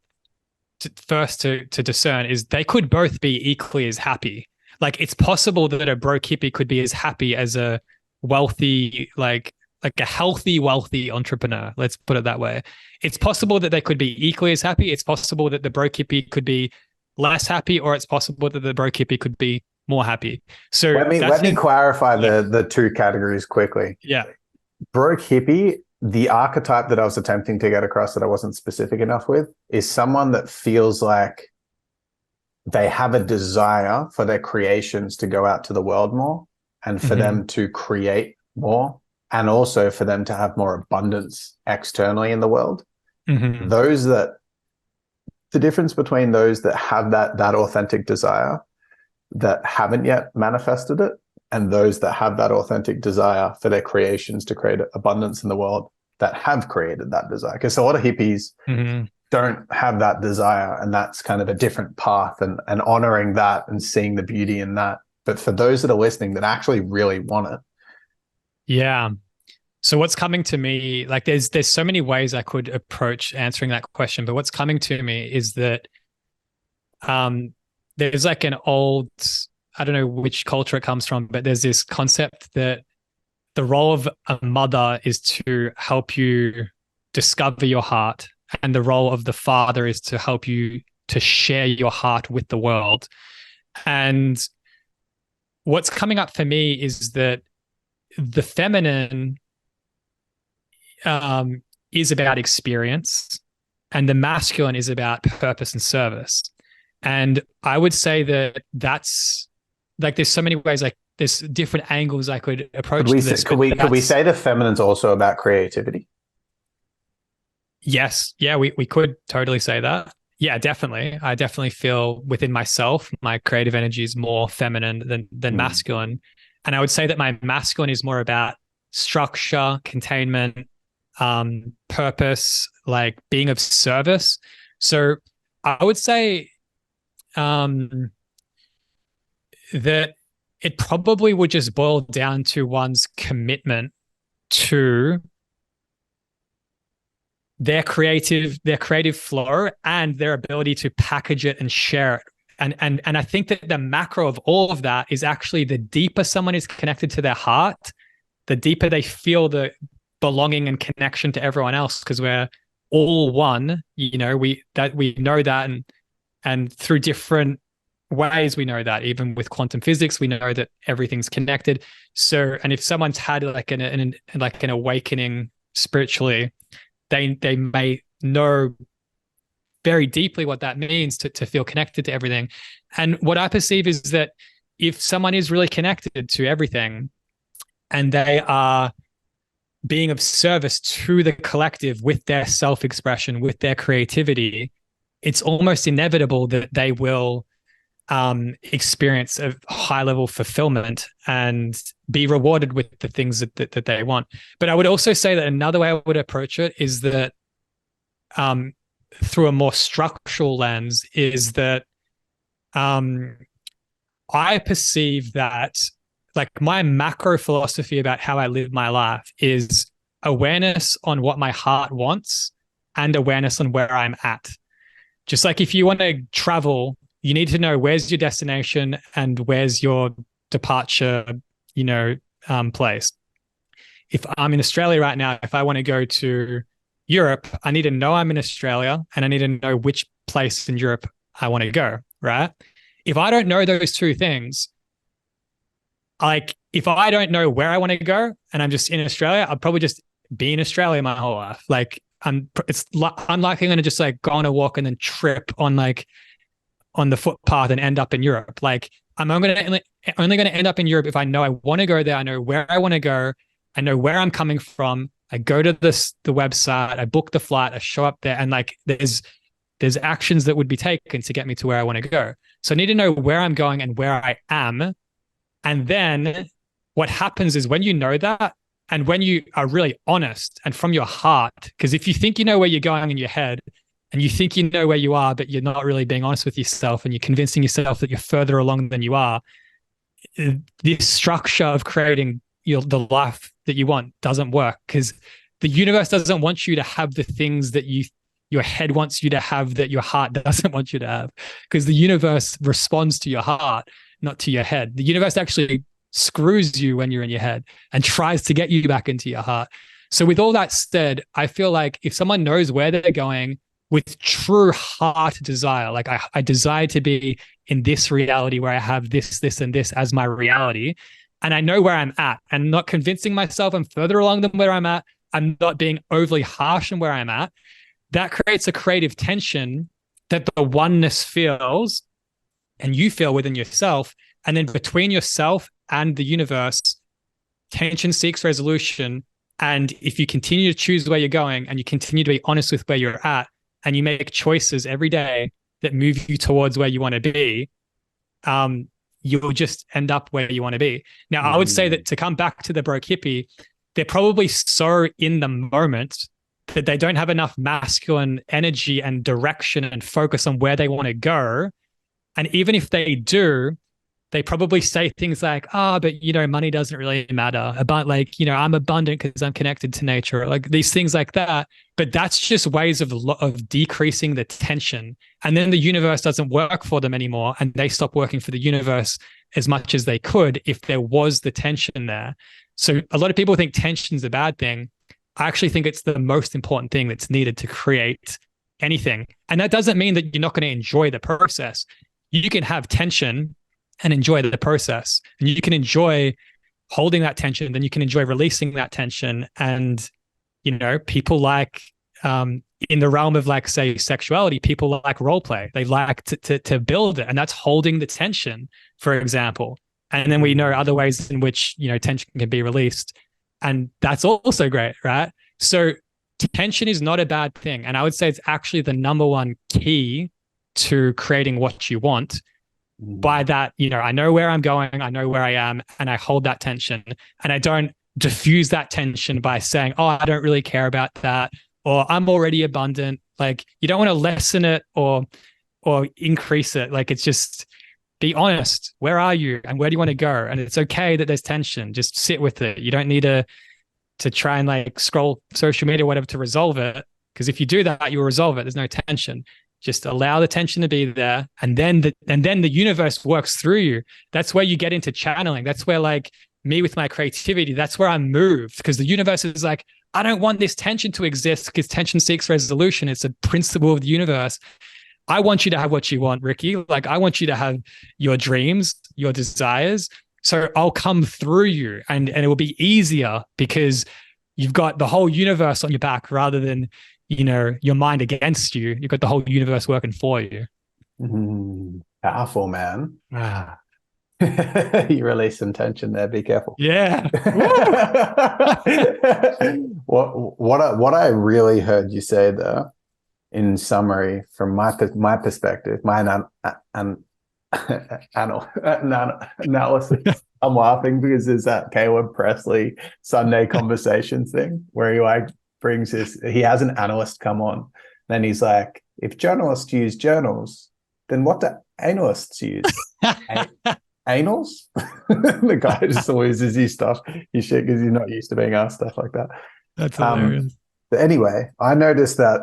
to discern is they could both be equally as happy. Like it's possible that a broke hippie could be as happy as a wealthy, like a healthy, wealthy entrepreneur. Let's put it that way. It's possible that they could be equally as happy. It's possible that the broke hippie could be less happy, or it's possible that the broke hippie could be more happy. So let me clarify the two categories quickly. Yeah. Broke hippie, the archetype that I was attempting to get across that I wasn't specific enough with, is someone that feels like they have a desire for their creations to go out to the world more and for them to create more, and also for them to have more abundance externally in the world. The difference between those that have that authentic desire that haven't yet manifested it, and those that have that authentic desire for their creations to create abundance in the world that have created that desire. Because a lot of hippies don't have that desire, and that's kind of a different path, and honoring that and seeing the beauty in that. But for those that are listening that actually really want it. Yeah. So what's coming to me, like there's so many ways I could approach answering that question, but what's coming to me is that there's like an old, I don't know which culture it comes from, but there's this concept that the role of a mother is to help you discover your heart, and the role of the father is to help you to share your heart with the world. And what's coming up for me is that the feminine is about experience, and the masculine is about purpose and service. And I would say that that's like, there's so many ways, like there's different angles I could approach this. Could we say the feminine's also about creativity? Yes. Yeah, we could totally say that. Yeah, definitely. I definitely feel within myself, my creative energy is more feminine than masculine. And I would say that my masculine is more about structure, containment, purpose, like being of service. So I would say that it probably would just boil down to one's commitment to their creative flow and their ability to package it and share it. And I think that the macro of all of that is actually, the deeper someone is connected to their heart, the deeper they feel the belonging and connection to everyone else, because we're all one. You know, we know that, and through different ways we know that. Even with quantum physics, we know that everything's connected. So, and if someone's had like an awakening spiritually, they may know very deeply what that means to feel connected to everything. And what I perceive is that if someone is really connected to everything and they are being of service to the collective with their self-expression, with their creativity, it's almost inevitable that they will experience a high level fulfillment and be rewarded with the things that they want. But I would also say that another way I would approach it is that through a more structural lens is that I perceive that like my macro philosophy about how I live my life is awareness on what my heart wants and awareness on where I'm at. Just like if you want to travel, you need to know where's your destination and where's your departure, place. If I'm in Australia right now, if I want to go to Europe, I need to know I'm in Australia and I need to know which place in Europe I want to go, right? If I don't know those two things, like if I don't know where I want to go and I'm just in Australia, I'll probably just be in Australia my whole life. Like it's unlikely I'm going to just like go on a walk and then trip on the footpath and end up in Europe. Like I'm only going to end up in Europe if I know I want to go there. I know where I want to go. I know where I'm coming from. I go to the website, I book the flight, I show up there, and like there's actions that would be taken to get me to where I want to go. So I need to know where I'm going and where I am. And then what happens is when you know that, and when you are really honest and from your heart, because if you think you know where you're going in your head and you think you know where you are, but you're not really being honest with yourself and you're convincing yourself that you're further along than you are, this structure of creating the life that you want doesn't work, because the universe doesn't want you to have the things that your head wants you to have that your heart doesn't want you to have, because the universe responds to your heart, not to your head. The universe actually screws you when you're in your head and tries to get you back into your heart. So with all that said, I feel like if someone knows where they're going with true heart desire, like I desire to be in this reality where I have this, and this as my reality, and I know where I'm at, and not convincing myself I'm further along than where I'm at, I'm not being overly harsh on where I'm at, that creates a creative tension that the oneness feels and you feel within yourself. And then between yourself and the universe, tension seeks resolution. And if you continue to choose where you're going and you continue to be honest with where you're at, and you make choices every day that move you towards where you want to be, you'll just end up where you want to be. Now, I would say that to come back to the broke hippie, they're probably so in the moment that they don't have enough masculine energy and direction and focus on where they want to go. And even if they do, they probably say things like, but money doesn't really matter. About like, I'm abundant because I'm connected to nature. Like these things like that. But that's just ways of decreasing the tension. And then the universe doesn't work for them anymore. And they stop working for the universe as much as they could if there was the tension there. So a lot of people think tension's a bad thing. I actually think it's the most important thing that's needed to create anything. And that doesn't mean that you're not going to enjoy the process. You can have tension and enjoy the process. And you can enjoy holding that tension, then you can enjoy releasing that tension. And, people like, in the realm of like, say, sexuality, people like role play. They like to build it. And that's holding the tension, for example. And then we know other ways in which, tension can be released. And that's also great, right? So tension is not a bad thing. And I would say it's actually the number one key to creating what you want. By that, I know where I'm going, I know where I am, and I hold that tension. And I don't diffuse that tension by saying, I don't really care about that, or I'm already abundant. Like you don't want to lessen it or increase it. Like it's just be honest. Where are you and where do you want to go? And it's okay that there's tension. Just sit with it. You don't need to try and like scroll social media or whatever to resolve it. Because if you do that, you'll resolve it. There's no tension. Just allow the tension to be there. And then the universe works through you. That's where you get into channeling. That's where like me with my creativity, that's where I'm moved, because the universe is like, I don't want this tension to exist because tension seeks resolution. It's a principle of the universe. I want you to have what you want, Ricky. Like I want you to have your dreams, your desires. So I'll come through you and it will be easier because you've got the whole universe on your back rather than, your mind against you. You've got the whole universe working for you. Powerful, man. Ah, You release some tension there. Be careful. yeah. What I really heard you say there, in summary, from my perspective, my analysis. I'm laughing because there's that Caleb Presley Sunday Conversations thing where he has an analyst come on, then he's like, if journalists use journals, then what do analysts use? Anals? The guy just loses his stuff, his shit, because he's not used to being asked stuff like that. That's hilarious. But anyway, I noticed that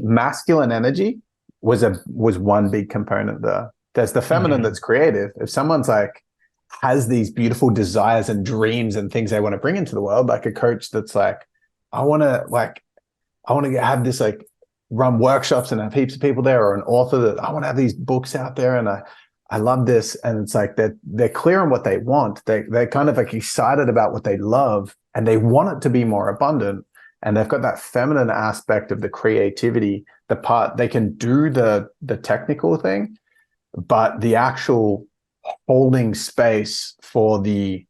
masculine energy was one big component there. There's the feminine that's creative. If someone's like has these beautiful desires and dreams and things they want to bring into the world, like a coach that's like, I want to have this, like, run workshops and have heaps of people there, or an author that I want to have these books out there and I love this. And it's like they're clear on what they want. They're kind of like excited about what they love and they want it to be more abundant. And they've got that feminine aspect of the creativity, the part they can do the technical thing, but the actual holding space for the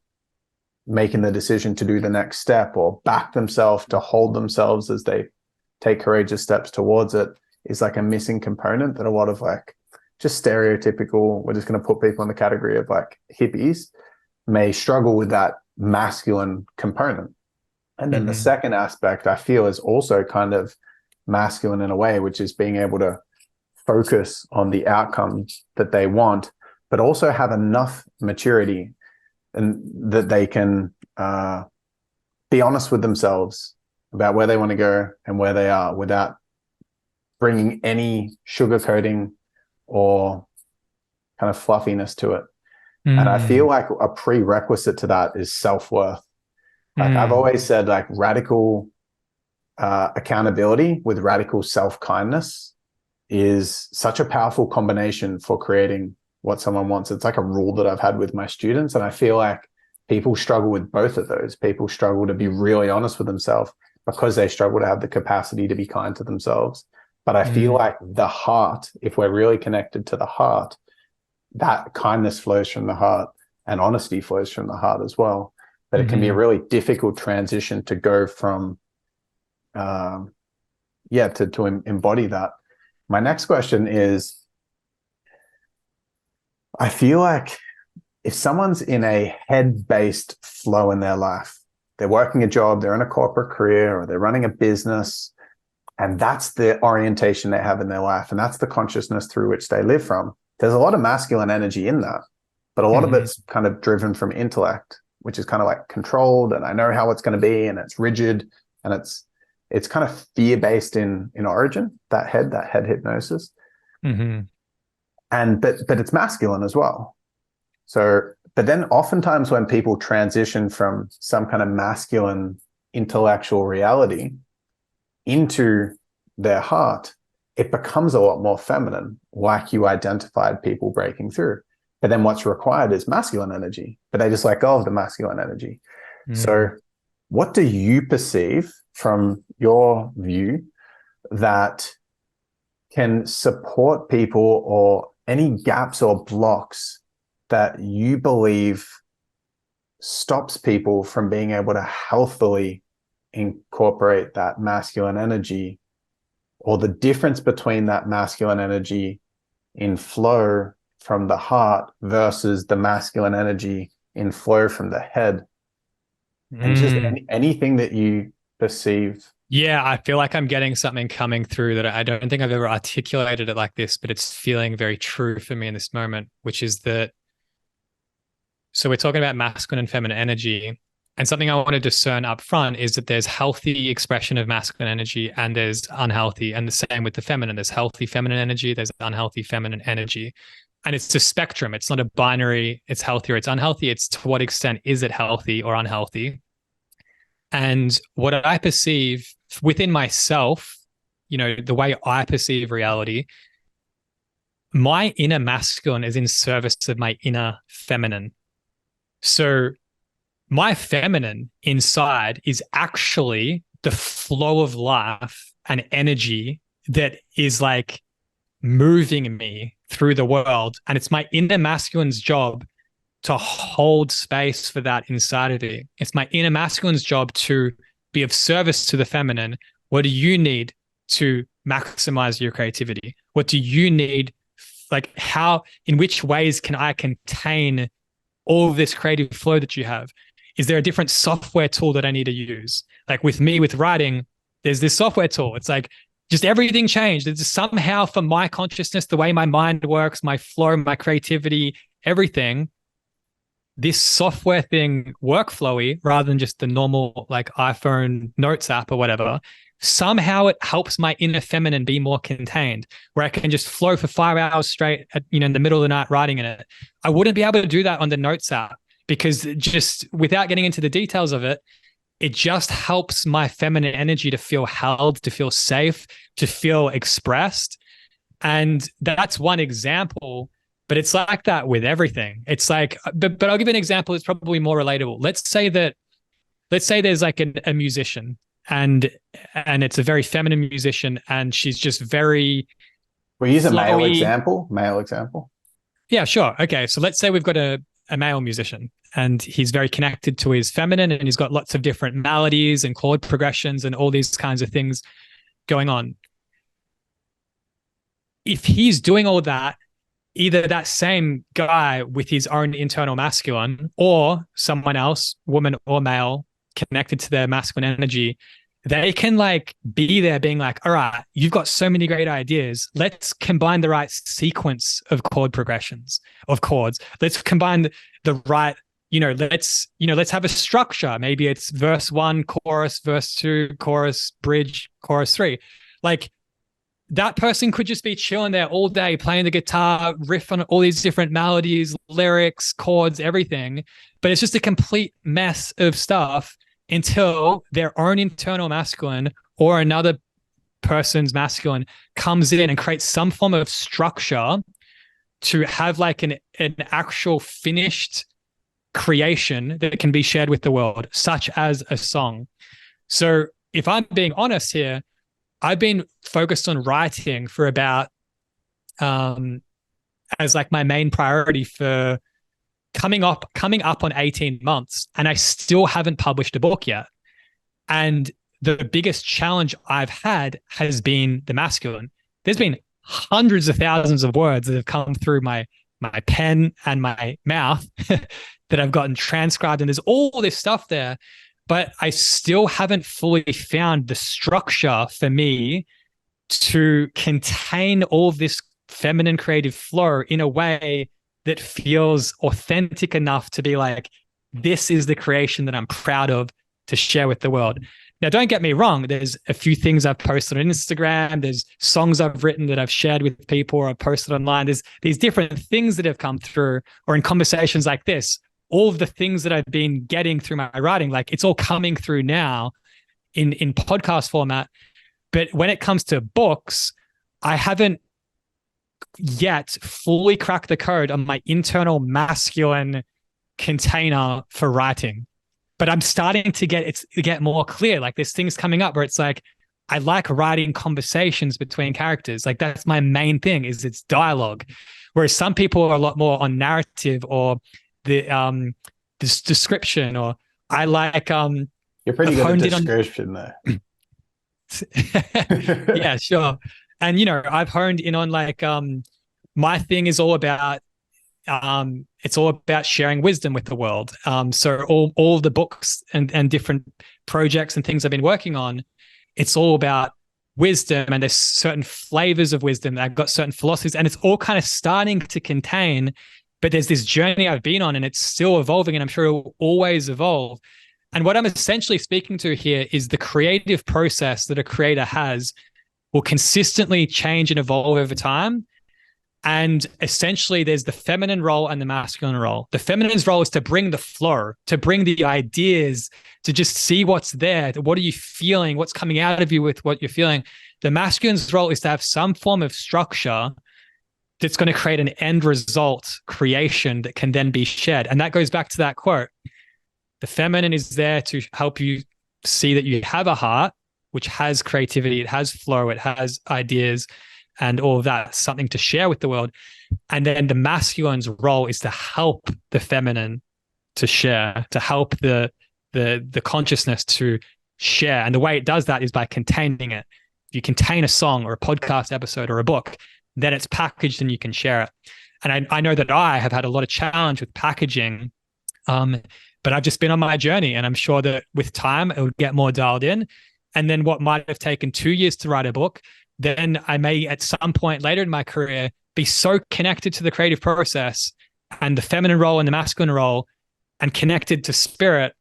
making the decision to do the next step or back themselves to hold themselves as they take courageous steps towards it is like a missing component that a lot of like just stereotypical, we're just going to put people in the category of like hippies, may struggle with that masculine component. And then the second aspect I feel is also kind of masculine in a way, which is being able to focus on the outcomes that they want, but also have enough maturity and that they can be honest with themselves about where they want to go and where they are without bringing any sugarcoating or kind of fluffiness to it. And I feel like a prerequisite to that is self-worth. Like I've always said, like radical accountability with radical self-kindness is such a powerful combination for creating what someone wants. It's like a rule that I've had with my students. And I feel like people struggle with both of those. People struggle to be really honest with themselves because they struggle to have the capacity to be kind to themselves. But I feel like the heart, if we're really connected to the heart, that kindness flows from the heart and honesty flows from the heart as well. But it can be a really difficult transition to go from, to embody that. My next question is, I feel like if someone's in a head-based flow in their life, they're working a job, they're in a corporate career, or they're running a business, and that's the orientation they have in their life, and that's the consciousness through which they live from. There's a lot of masculine energy in that, but a lot of it's kind of driven from intellect, which is kind of like controlled, and I know how it's going to be, and it's rigid, and it's kind of fear-based in origin, that head hypnosis. And but it's masculine as well. So, but then oftentimes when people transition from some kind of masculine intellectual reality into their heart, it becomes a lot more feminine, like you identified people breaking through. But then what's required is masculine energy, but they just let go of the masculine energy. So what do you perceive from your view that can support people, or any gaps or blocks that you believe stops people from being able to healthily incorporate that masculine energy, or the difference between that masculine energy in flow from the heart versus the masculine energy in flow from the head? And just anything that you perceive. Yeah, I feel like I'm getting something coming through that I don't think I've ever articulated it like this, but it's feeling very true for me in this moment, which is that, so we're talking about masculine and feminine energy, and something I want to discern up front is that there's healthy expression of masculine energy and there's unhealthy, and the same with the feminine. There's healthy feminine energy, there's unhealthy feminine energy. And it's a spectrum. It's not a binary, it's healthy or it's unhealthy. It's to what extent is it healthy or unhealthy? And what I perceive within myself, the way I perceive reality, my inner masculine is in service of my inner feminine. So my feminine inside is actually the flow of life and energy that is like moving me through the world. And it's my inner masculine's job to hold space for that inside of you. It's my inner masculine's job to be of service to the feminine. What do you need to maximize your creativity? What do you need? Like, how, in which ways can I contain all of this creative flow that you have? Is there a different software tool that I need to use? Like with me, with writing, there's this software tool. It's like just everything changed. It's just somehow for my consciousness, the way my mind works, my flow, my creativity, everything, this software thing workflowy rather than just the normal like iPhone notes app or whatever. Somehow it helps my inner feminine be more contained, where I can just flow for 5 hours straight at, in the middle of the night writing in it. I wouldn't be able to do that on the notes app because just without getting into the details of it, it just helps my feminine energy to feel held, to feel safe, to feel expressed. And that's one example, but it's like that with everything. It's like, but I'll give you an example that's probably more relatable. Let's say there's like a musician and it's a very feminine musician and she's just very We use a flowy. male example. Yeah, sure. Okay. So let's say we've got a male musician and he's very connected to his feminine and he's got lots of different melodies and chord progressions and all these kinds of things going on. If he's doing all that, either that same guy with his own internal masculine or someone else, woman or male, connected to their masculine energy, they can like be there being like, all right, you've got so many great ideas. Let's combine the right sequence of chord progressions of chords. Let's combine the right, let's have a structure. Maybe it's verse 1, chorus, verse 2, chorus, bridge, chorus 3. Like that person could just be chilling there all day, playing the guitar, riff on all these different melodies, lyrics, chords, everything. But it's just a complete mess of stuff until their own internal masculine or another person's masculine comes in and creates some form of structure to have like an actual finished creation that can be shared with the world, such as a song. So if I'm being honest here, I've been focused on writing for about as like my main priority for coming up on 18 months, and I still haven't published a book yet. And the biggest challenge I've had has been the masculine. There's been hundreds of thousands of words that have come through my pen and my mouth that I've gotten transcribed, and there's all this stuff there, but I still haven't fully found the structure for me to contain all of this feminine creative flow in a way that feels authentic enough to be like, this is the creation that I'm proud of to share with the world. Now, don't get me wrong. There's a few things I've posted on Instagram. There's songs I've written that I've shared with people or I've posted online. There's these different things that have come through, or in conversations like this, all of the things that I've been getting through my writing, like it's all coming through now in podcast format. But when it comes to books, I haven't yet fully cracked the code on my internal masculine container for writing. But I'm starting to get more clear. Like there's things coming up where it's like, I like writing conversations between characters. Like that's my main thing, is it's dialogue. Whereas some people are a lot more on narrative or the this description, or I like You're pretty good at description though. Yeah, sure. And I've honed in on like my thing is all about it's all about sharing wisdom with the world. So all the books and different projects and things I've been working on, it's all about wisdom, and there's certain flavors of wisdom. I've got certain philosophies, and it's all kind of starting to contain, but there's this journey I've been on and it's still evolving, and I'm sure it will always evolve. And what I'm essentially speaking to here is the creative process that a creator has will consistently change and evolve over time. And essentially there's the feminine role and the masculine role. The feminine's role is to bring the flow, to bring the ideas, to just see what's there. What are you feeling? What's coming out of you with what you're feeling? The masculine's role is to have some form of structure that's going to create an end result creation that can then be shared. And that goes back to that quote. The feminine is there to help you see that you have a heart which has creativity, it has flow, it has ideas, and all of that, something to share with the world. And then the masculine's role is to help the feminine to share, to help the consciousness to share. And the way it does that is by containing it. If you contain a song or a podcast episode or a book, then it's packaged and you can share it. And I know that I have had a lot of challenge with packaging, but I've just been on my journey, and I'm sure that with time it will get more dialed in. And then what might have taken 2 years to write a book, then I may at some point later in my career be so connected to the creative process and the feminine role and the masculine role and connected to spirit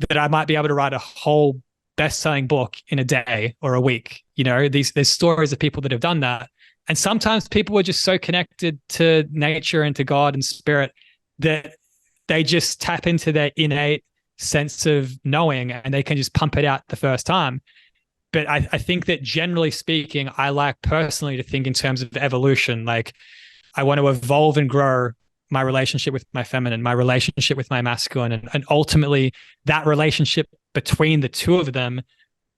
that I might be able to write a whole best-selling book in a day or a week. You know, there's stories of people that have done that. And sometimes people are just so connected to nature and to God and spirit that they just tap into their innate sense of knowing and they can just pump it out the first time. But I think that generally speaking, I like personally to think in terms of evolution. Like, I want to evolve and grow my relationship with my feminine, my relationship with my masculine, and ultimately that relationship between the two of them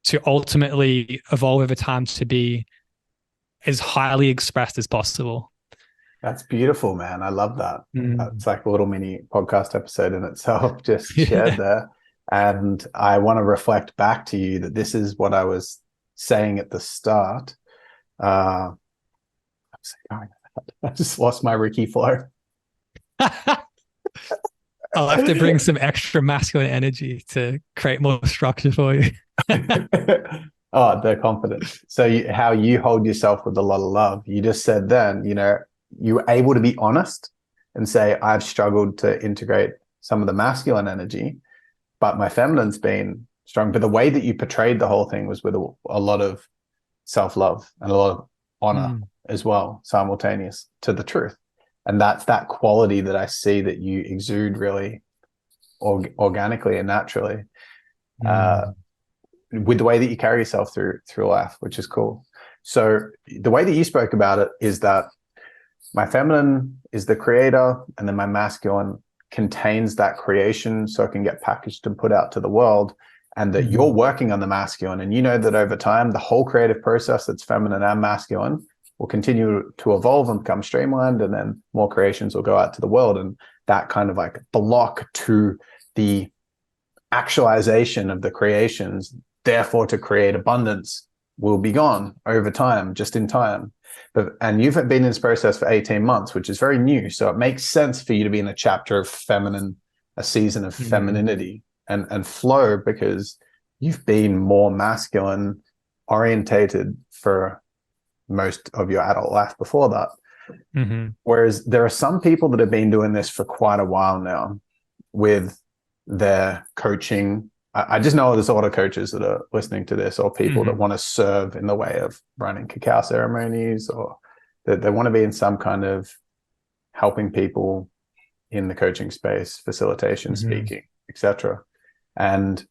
to ultimately evolve over time to be as highly expressed as possible. That's beautiful, man. I love that. Mm. It's like a little mini podcast episode in itself, just shared Yeah. there. And I want to reflect back to you that this is what I was saying at the start. I just lost my Ricky flow. I'll have to bring some extra masculine energy to create more structure for you. Oh, the confidence. So how you hold yourself with a lot of love. You just said then, you were able to be honest and say, I've struggled to integrate some of the masculine energy, but my feminine's been strong. But the way that you portrayed the whole thing was with a lot of self-love and a lot of honor as well, simultaneous to the truth. And that's that quality that I see that you exude really organically and naturally with the way that you carry yourself through life, which is cool. So the way that you spoke about it is that my feminine is the creator, and then my masculine contains that creation so it can get packaged and put out to the world, and that you're working on the masculine. And you know that over time, the whole creative process that's feminine and masculine will continue to evolve and become streamlined, and then more creations will go out to the world. And that kind of like block to the actualization of the creations, therefore to create abundance, will be gone over time, just in time. And you've been in this process for 18 months, which is very new. So it makes sense for you to be in a chapter of feminine, a season of femininity and flow, because you've been more masculine orientated for most of your adult life before that. Whereas there are some people that have been doing this for quite a while now with their coaching. I just know there's a lot of coaches that are listening to this, or people that want to serve in the way of running cacao ceremonies, or that they want to be in some kind of helping people in the coaching space, facilitation, speaking, etc. And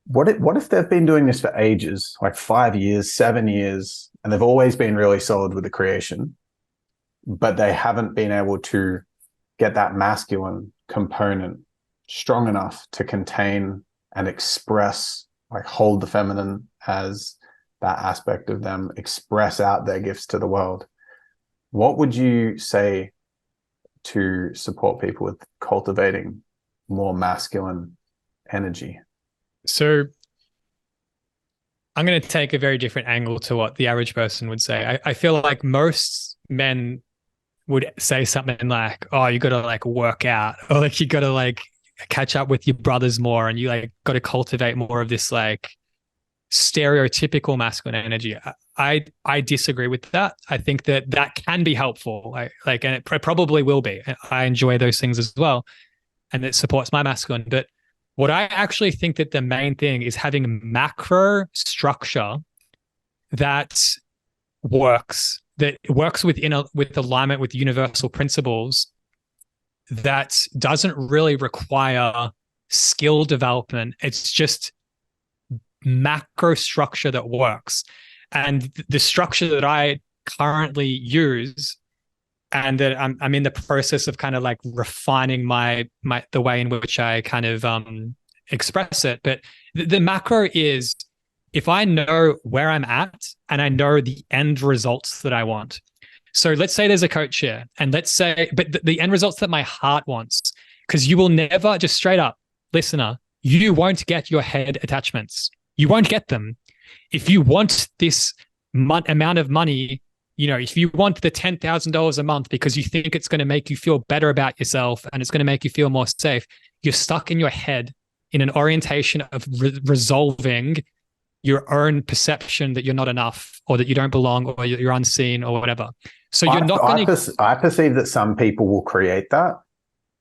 what if they've been doing this for ages, like 5 years, 7 years, and they've always been really solid with the creation, but they haven't been able to get that masculine component strong enough to contain and express, like hold the feminine as that aspect of them, express out their gifts to the world. What would you say to support people with cultivating more masculine energy? So I'm going to take a very different angle to what the average person would say. I feel like most men would say something like, oh, you got to like work out, or like you got to like catch up with your brothers more, and you like got to cultivate more of this like stereotypical masculine energy. I disagree with that. I think that can be helpful, and it probably will be. I enjoy those things as well, and it supports my masculine. But what I actually think that the main thing is having macro structure that works with alignment with universal principles, that doesn't really require skill development. It's just macro structure that works. And the structure that I currently use, and that I'm in the process of kind of like refining the way in which I kind of express it. But the macro is, if I know where I'm at and I know the end results that I want. So let's say there's a coach here, and let's say, but the end results that my heart wants, because you will never, just straight up, listener, you won't get your head attachments. You won't get them. If you want this amount of money, if you want the $10,000 a month because you think it's going to make you feel better about yourself and it's going to make you feel more safe, you're stuck in your head in an orientation of resolving your own perception that you're not enough, or that you don't belong, or you're unseen, or whatever. So you're not going to... I perceive that some people will create that,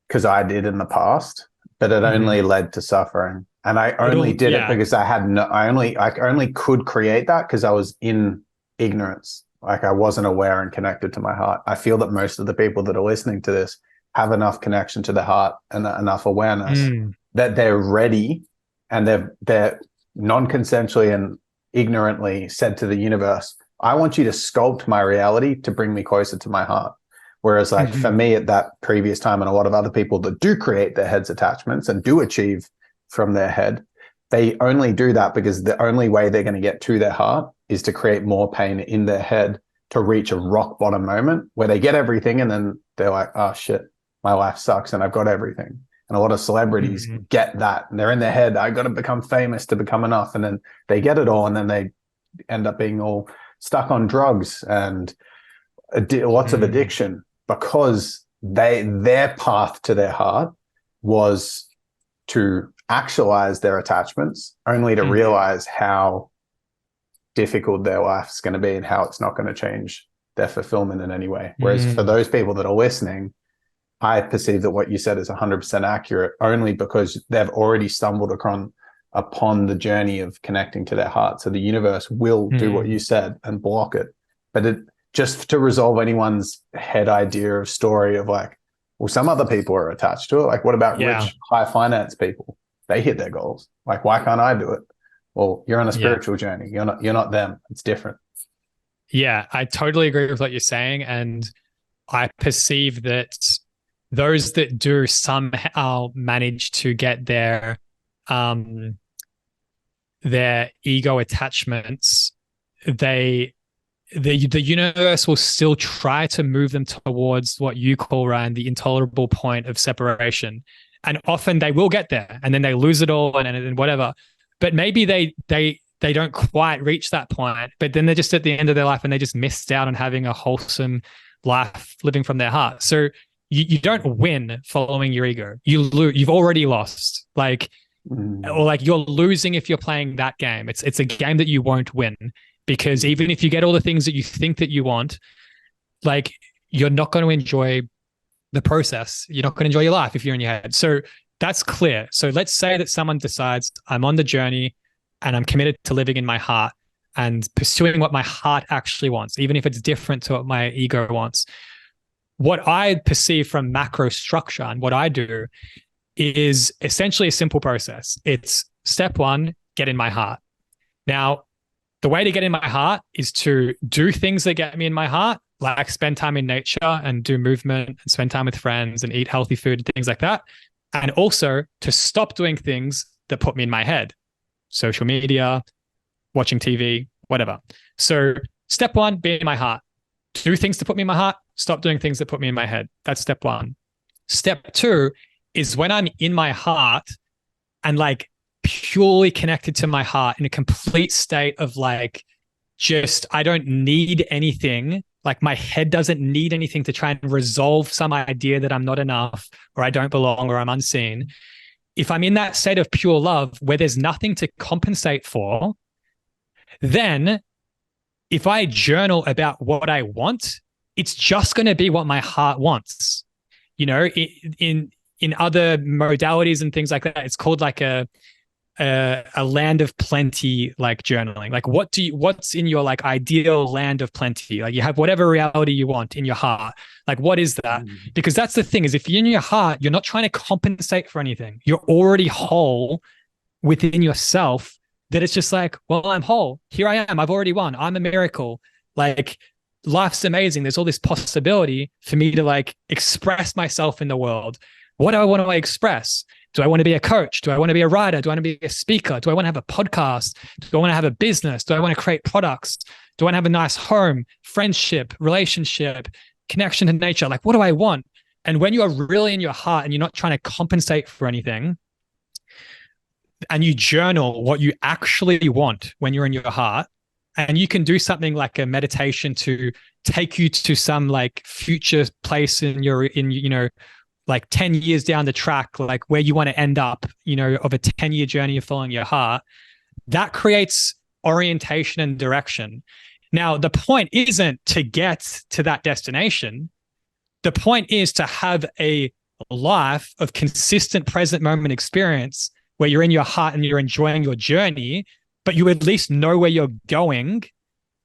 because I did in the past, but it only led to suffering. And I only did it because I only could create that because I was in ignorance. Like, I wasn't aware and connected to my heart. I feel that most of the people that are listening to this have enough connection to the heart and enough awareness that they're ready, and they're non-consensually and ignorantly said to the universe, I want you to sculpt my reality to bring me closer to my heart. Whereas for me at that previous time, and a lot of other people that do create their head's attachments and do achieve from their head, they only do that because the only way they're going to get to their heart is to create more pain in their head to reach a rock bottom moment where they get everything, and then they're like, oh shit, my life sucks and I've got everything. And a lot of celebrities get that, and they're in their head, I got to become famous to become enough. And then they get it all, and then they end up being all stuck on drugs and lots of addiction, because their path to their heart was to actualize their attachments, only to realize how difficult their life's going to be and how it's not going to change their fulfillment in any way. Whereas for those people that are listening, I perceive that what you said is 100% accurate, only because they've already stumbled upon the journey of connecting to their heart. So the universe will do what you said and block it. But just to resolve anyone's head idea of story of like, well, some other people are attached to it. Like, what about rich, high finance people? They hit their goals. Like, why can't I do it? Well, you're on a spiritual journey. You're not them. It's different. Yeah, I totally agree with what you're saying. And I perceive that those that do somehow manage to get their ego attachments, the universe will still try to move them towards what you call, Ryan, the intolerable point of separation. And often they will get there, and then they lose it all and whatever. But maybe they don't quite reach that point, but then they're just at the end of their life and they just missed out on having a wholesome life living from their heart. So you don't win following your ego. You lose. You've already lost. Or you're losing if you're playing that game. It's a game that you won't win, because even if you get all the things that you think that you want, like, you're not going to enjoy the process. You're not going to enjoy your life if you're in your head. So that's clear. So let's say that someone decides, I'm on the journey and I'm committed to living in my heart and pursuing what my heart actually wants, even if it's different to what my ego wants. What I perceive from macro structure and what I do is essentially a simple process. It's step one, get in my heart. Now, the way to get in my heart is to do things that get me in my heart, like spend time in nature and do movement and spend time with friends and eat healthy food and things like that. And also to stop doing things that put me in my head, social media, watching TV, whatever. So step one, be in my heart. Do things to put me in my heart, stop doing things that put me in my head. That's step one. Step two is when I'm in my heart and like purely connected to my heart in a complete state of like, just, I don't need anything. Like, my head doesn't need anything to try and resolve some idea that I'm not enough or I don't belong or I'm unseen. If I'm in that state of pure love where there's nothing to compensate for, then if I journal about what I want, it's just going to be what my heart wants. In other modalities and things like that, it's called like a land of plenty, like journaling. Like, what's in your like ideal land of plenty? Like, you have whatever reality you want in your heart. Like, what is that? Because that's the thing, is if you're in your heart, you're not trying to compensate for anything. You're already whole within yourself, that it's just like, well, I'm whole. Here I am. I've already won. I'm a miracle. Like, life's amazing. There's all this possibility for me to like express myself in the world. What do I want to express? Do I want to be a coach? Do I want to be a writer? Do I want to be a speaker? Do I want to have a podcast? Do I want to have a business? Do I want to create products? Do I want to have a nice home, friendship, relationship, connection to nature? Like, what do I want? And when you are really in your heart and you're not trying to compensate for anything, and you journal what you actually want when you're in your heart, and you can do something like a meditation to take you to some like future place in like 10 years down the track, like where you want to end up, of a 10-year journey of following your heart, that creates orientation and direction. Now, the point isn't to get to that destination. The point is to have a life of consistent present moment experience where you're in your heart and you're enjoying your journey, but you at least know where you're going,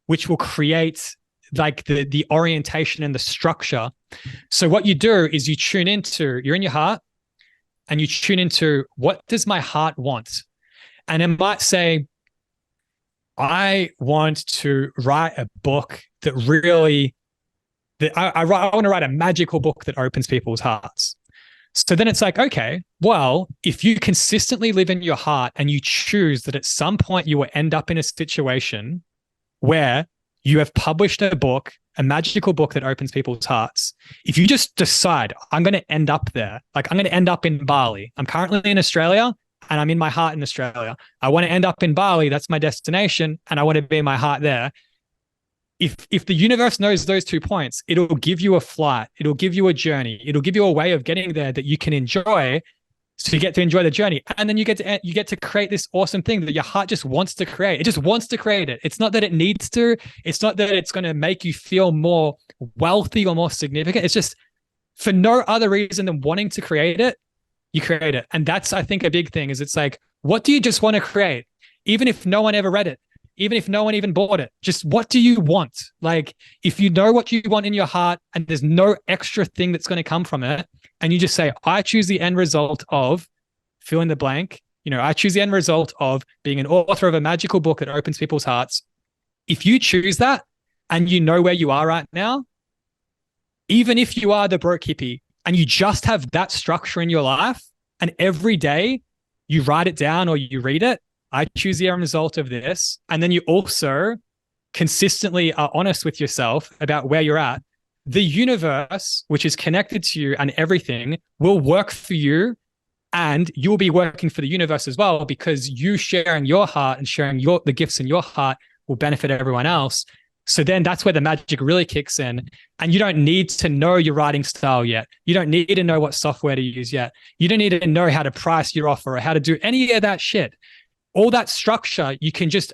which will create like the orientation and the structure. So what you do is you're in your heart and you tune into, what does my heart want? And it might say, I want to write a book that really, I want to write a magical book that opens people's hearts. So then it's like, okay, well, if you consistently live in your heart and you choose that at some point you will end up in a situation where you have published a book, a magical book that opens people's hearts. If you just decide, I'm going to end up there, like I'm going to end up in Bali. I'm currently in Australia and I'm in my heart in Australia. I want to end up in Bali. That's my destination. And I want to be in my heart there. If the universe knows those 2 points, it'll give you a flight. It'll give you a journey. It'll give you a way of getting there that you can enjoy. So you get to enjoy the journey. And then you get to create this awesome thing that your heart just wants to create. It just wants to create it. It's not that it needs to. It's not that it's going to make you feel more wealthy or more significant. It's just for no other reason than wanting to create it, you create it. And that's, I think, a big thing is it's like, what do you just want to create? Even if no one ever read it, even if no one even bought it, just what do you want? Like, if you know what you want in your heart and there's no extra thing that's going to come from it, and you just say, I choose the end result of fill in the blank. I choose the end result of being an author of a magical book that opens people's hearts. If you choose that and you know where you are right now, even if you are the broke hippie and you just have that structure in your life and every day you write it down or you read it, I choose the end result of this. And then you also consistently are honest with yourself about where you're at. The universe, which is connected to you and everything, will work for you, and you will be working for the universe as well, because you sharing your heart and sharing the gifts in your heart will benefit everyone else. So then that's where the magic really kicks in. And you don't need to know your writing style yet. You don't need to know what software to use yet. You don't need to know how to price your offer or how to do any of that shit. All that structure, you can just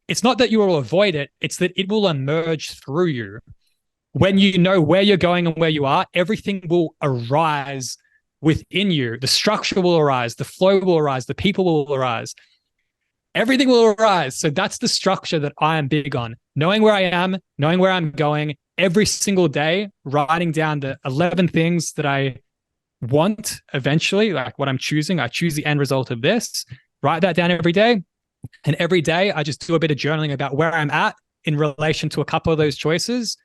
it's not that you will avoid it. It's that it will emerge through you. When you know where you're going and where you are, everything will arise within you. The structure will arise, the flow will arise, the people will arise. Everything will arise. So that's the structure that I am big on. Knowing where I am, knowing where I'm going every single day, writing down the 11 things that I want eventually, like what I'm choosing. I choose the end result of this. Write that down every day. And every day I just do a bit of journaling about where I'm at in relation to a couple of those choices.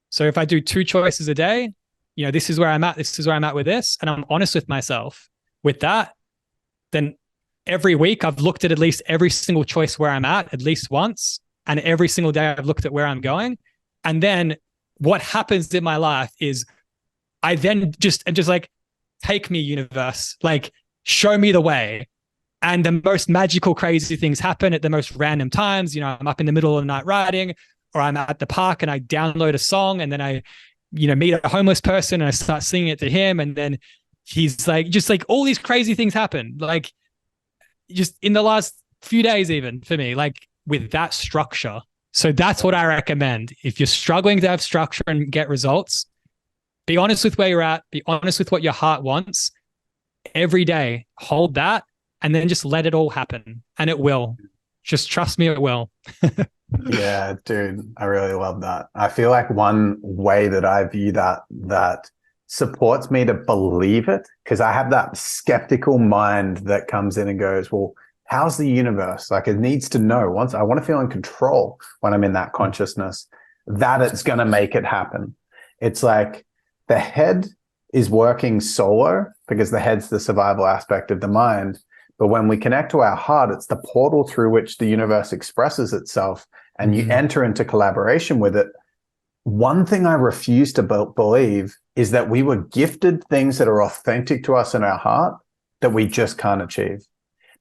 So if I do 2 choices a day, this is where I'm at. This is where I'm at with this. And I'm honest with myself with that. Then every week I've looked at least every single choice where I'm at least once. And every single day I've looked at where I'm going. And then what happens in my life is I then just like, take me, universe, like show me the way. And the most magical, crazy things happen at the most random times. I'm up in the middle of the night writing, or I'm at the park and I download a song, and then I, meet a homeless person and I start singing it to him. And then he's like, just like all these crazy things happen. Like just in the last few days, even for me, like with that structure. So that's what I recommend. If you're struggling to have structure and get results, be honest with where you're at, be honest with what your heart wants every day, hold that. And then just let it all happen. And it will. Just trust me, it will. Yeah, dude, I really love that. I feel like one way that I view that supports me to believe it, because I have that skeptical mind that comes in and goes, well, how's the universe? Like, it needs to know. Once I want to feel in control when I'm in that consciousness, that it's going to make it happen. It's like the head is working solo because the head's the survival aspect of the mind. But when we connect to our heart, it's the portal through which the universe expresses itself, and you enter into collaboration with it. One thing I refuse to believe is that we were gifted things that are authentic to us in our heart that we just can't achieve.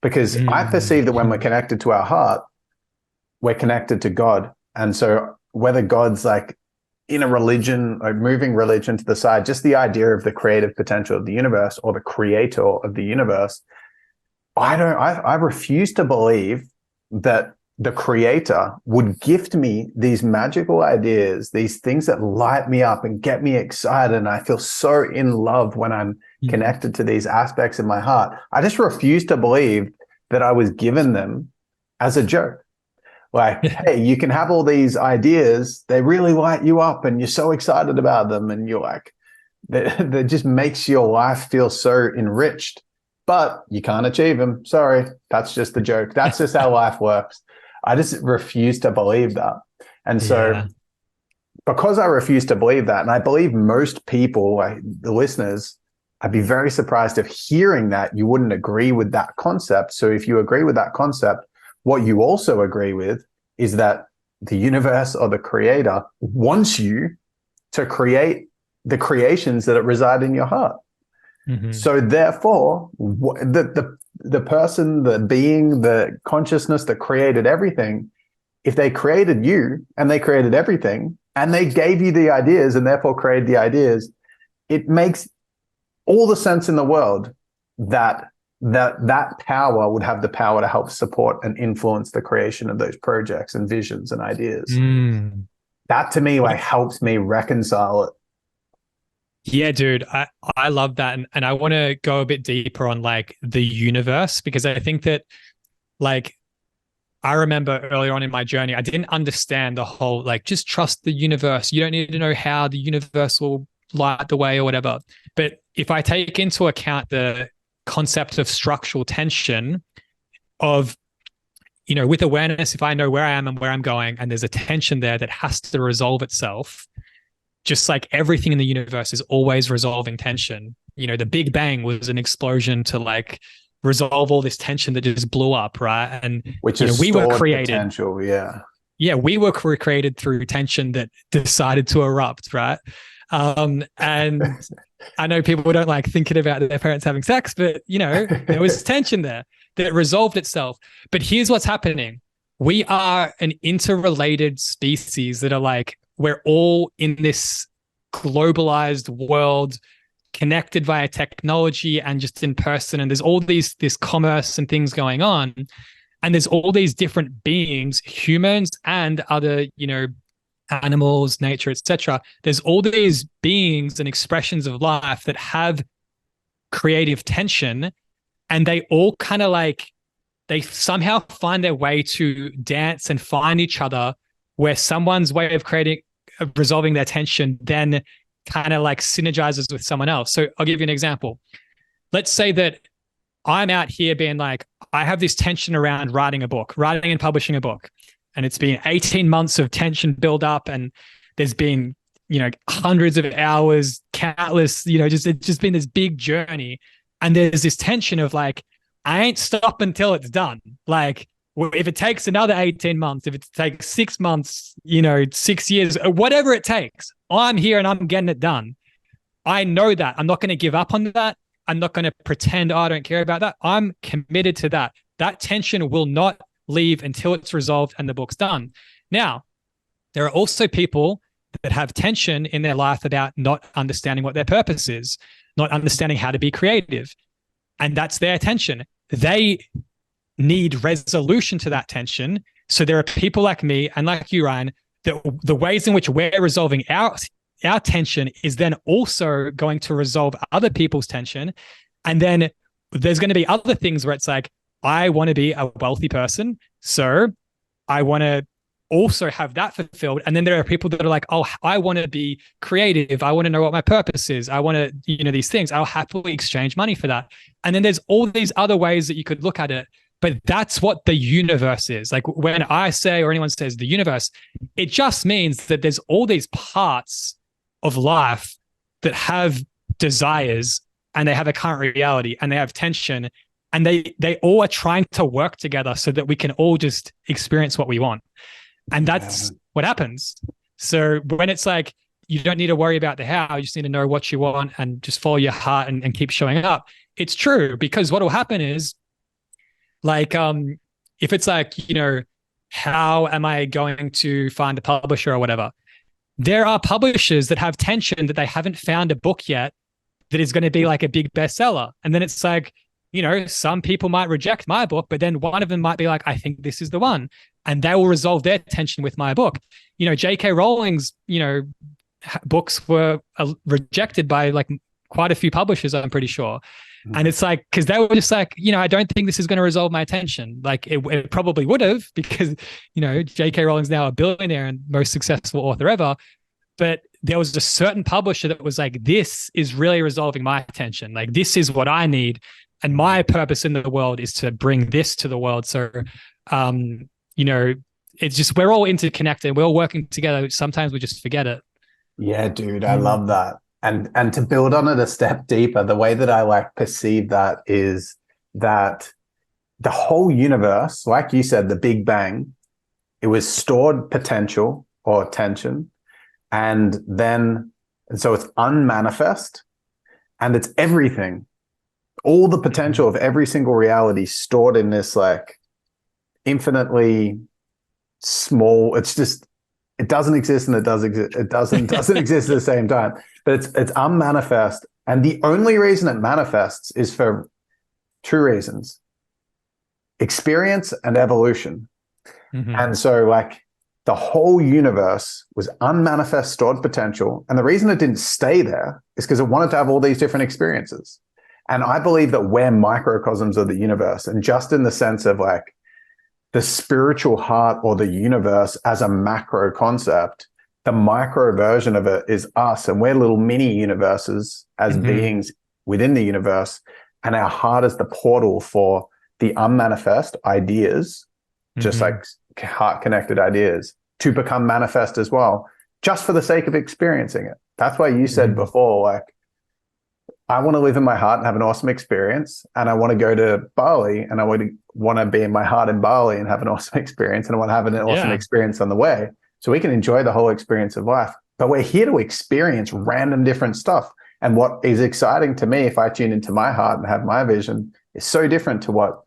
Because I perceive that when we're connected to our heart, we're connected to God. And so whether God's like in a religion or moving religion to the side, just the idea of the creative potential of the universe or the creator of the universe, I refuse to believe that the creator would gift me these magical ideas, these things that light me up and get me excited. And I feel so in love when I'm connected to these aspects in my heart. I just refuse to believe that I was given them as a joke. Like, hey, you can have all these ideas. They really light you up and you're so excited about them. And you're like, that just makes your life feel so enriched, but you can't achieve them. Sorry. That's just a joke. That's just how life works. I just refuse to believe that. And so because I refuse to believe that, and I believe most people, like the listeners, I'd be very surprised if hearing that you wouldn't agree with that concept. So if you agree with that concept, what you also agree with is that the universe or the creator wants you to create the creations that reside in your heart. So therefore, the person, the being, the consciousness that created everything, if they created you and they created everything and they gave you the ideas and therefore created the ideas, it makes all the sense in the world that power would have the power to help support and influence the creation of those projects and visions and ideas. That to me like helps me reconcile it. Yeah, dude, I love that. And I want to go a bit deeper on like the universe, because I think that like I remember earlier on in my journey, I didn't understand the whole like just trust the universe. You don't need to know how the universe will light the way or whatever. But if I take into account the concept of structural tension of, you know, with awareness, if I know where I am and where I'm going, and there's a tension there that has to resolve itself, just like everything in the universe is always resolving tension. You know, the Big Bang was an explosion to like resolve all this tension that just blew up, right? And which is we were created. Potential, yeah, we were created through tension that decided to erupt, right? And I know people don't like thinking about their parents having sex, but you know, there was tension there that resolved itself. But here's what's happening. We are an interrelated species that are like, we're all in this globalized world, connected via technology and just in person. And there's all this commerce and things going on. And there's all these different beings, humans and other, you know, animals, nature, etc. There's all these beings and expressions of life that have creative tension, and they all kind of like, they somehow find their way to dance and find each other, where someone's way of resolving their tension then kind of like synergizes with someone else. So I'll give you an example. Let's say that I'm out here being like, I have this tension around writing and publishing a book. And it's been 18 months of tension build up, and there's been, you know, hundreds of hours, countless, you know, it's just been this big journey. And there's this tension of like, I ain't stopping until it's done. Like, if it takes another 18 months, if it takes 6 months, you know, 6 years, whatever it takes, I'm here and I'm getting it done. I know that. I'm not going to give up on that. I'm not going to pretend I don't care about that. I'm committed to that. That tension will not leave until it's resolved and the book's done. Now, there are also people that have tension in their life about not understanding what their purpose is, not understanding how to be creative. And that's their tension. They need resolution to that tension. So there are people like me and like you, Ryan, that the ways in which we're resolving our tension is then also going to resolve other people's tension. And then there's going to be other things where it's like, I want to be a wealthy person, so I want to also have that fulfilled. And then there are people that are like, oh, I want to be creative. I want to know what my purpose is. I want to, you know, these things. I'll happily exchange money for that. And then there's all these other ways that you could look at it. But that's what the universe is. Like when I say, or anyone says the universe, it just means that there's all these parts of life that have desires, and they have a current reality, and they have tension, and they all are trying to work together so that we can all just experience what we want. And that's what happens. So when it's like, you don't need to worry about the how, you just need to know what you want and just follow your heart and keep showing up. It's true, because what will happen is, like, if it's like, how am I going to find a publisher or whatever? There are publishers that have tension that they haven't found a book yet that is going to be like a big bestseller. And then it's like, some people might reject my book, but then one of them might be like, I think this is the one. And they will resolve their tension with my book. J.K. Rowling's, books were rejected by like quite a few publishers, I'm pretty sure. And it's like, because they were just like, I don't think this is going to resolve my tension. Like it probably would have, because, J.K. Rowling's now a billionaire and most successful author ever. But there was a certain publisher that was like, this is really resolving my tension. Like, this is what I need. And my purpose in the world is to bring this to the world. So, it's just, we're all interconnected. We're all working together. Sometimes we just forget it. Yeah, dude, I love that. And to build on it a step deeper, the way that I like perceive that is that the whole universe, like you said, the Big Bang, it was stored potential or tension. And so it's unmanifest, and it's everything. All the potential of every single reality stored in this like infinitely small, it's just, it doesn't exist and it does exist. It doesn't exist at the same time, but it's unmanifest. And the only reason it manifests is for two reasons: experience and evolution. And so like the whole universe was unmanifest stored potential. And the reason it didn't stay there is because it wanted to have all these different experiences. And I believe that we're microcosms of the universe, and just in the sense of like the spiritual heart or the universe as a macro concept, the micro version of it is us, and we're little mini universes as beings within the universe. And our heart is the portal for the unmanifest ideas, just like heart connected ideas, to become manifest as well, just for the sake of experiencing it. That's why you said before, like, I want to live in my heart and have an awesome experience. And I want to go to Bali, and I want to be in my heart in Bali and have an awesome experience. And I want to have an awesome experience on the way, so we can enjoy the whole experience of life. But we're here to experience random different stuff. And what is exciting to me, if I tune into my heart and have my vision, is so different to what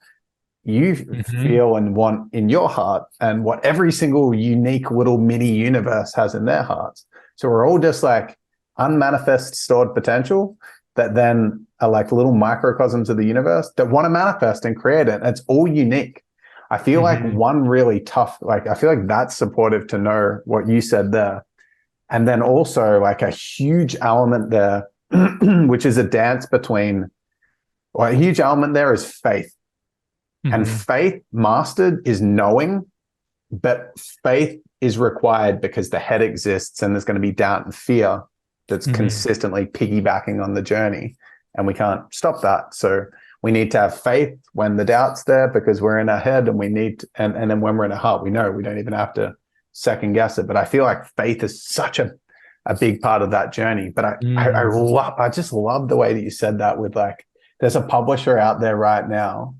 you feel and want in your heart, and what every single unique little mini universe has in their hearts. So we're all just like unmanifest stored potential that then are like little microcosms of the universe that want to manifest and create it. And it's all unique. I feel like one really tough, like, I feel like that's supportive to know what you said there. And then also like a huge element there, which is a dance between, or a huge element there is faith. And faith mastered is knowing, but faith is required because the head exists and there's going to be doubt and fear that's consistently piggybacking on the journey, and we can't stop that. So we need to have faith when the doubt's there, because we're in our head, and we need to, and then when we're in our heart, we know we don't even have to second guess it. But I feel like faith is such a big part of that journey. But I just love the way that you said that, with like, there's a publisher out there right now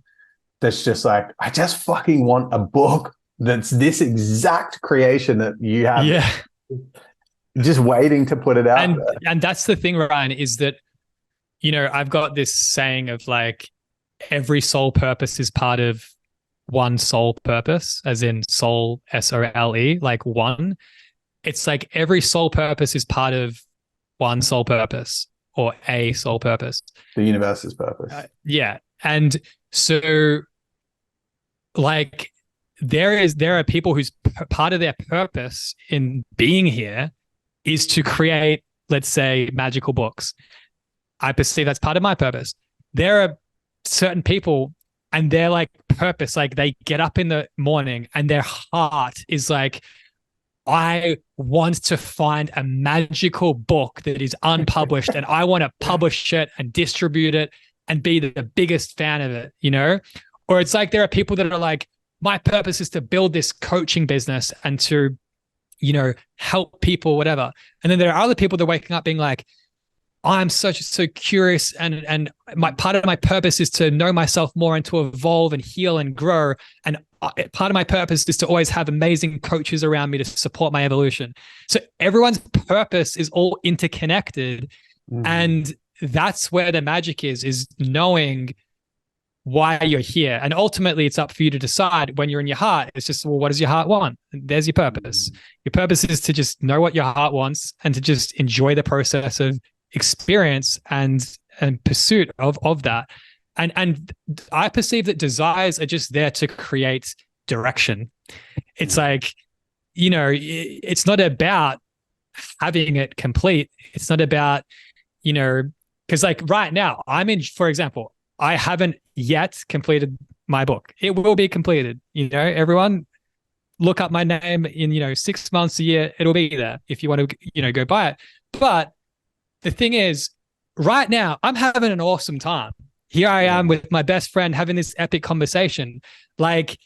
that's just like, I just fucking want a book that's this exact creation that you have. Yeah. Just waiting to put it out there. And that's the thing, Ryan, is that, I've got this saying of like, every soul purpose is part of one soul purpose, as in soul, SOLE, like one. It's like every soul purpose is part of one soul purpose, or a soul purpose. The universe's purpose. Yeah. And so like there are people whose part of their purpose in being here is to create, let's say, magical books. I perceive that's part of my purpose. There are certain people, and their like purpose, like they get up in the morning and their heart is like, I want to find a magical book that is unpublished and I want to publish it and distribute it and be the biggest fan of it, Or it's like there are people that are like, my purpose is to build this coaching business and to, help people, whatever. And then there are other people that are waking up being like, I'm so curious, and my part of my purpose is to know myself more and to evolve and heal and grow. And part of my purpose is to always have amazing coaches around me to support my evolution. So everyone's purpose is all interconnected, and that's where the magic is knowing why you're here. And ultimately, it's up for you to decide when you're in your heart. It's just, well, what does your heart want? And there's your purpose. Your purpose is to just know what your heart wants and to just enjoy the process of experience and pursuit of that. And I perceive that desires are just there to create direction. It's like, it's not about having it complete. It's not about, because like right now for example, I haven't yet completed my book. It will be completed. Everyone look up my name in, 6 months, a year, it'll be there if you want to, go buy it. But the thing is, right now, I'm having an awesome time. Here I am with my best friend having this epic conversation. Like,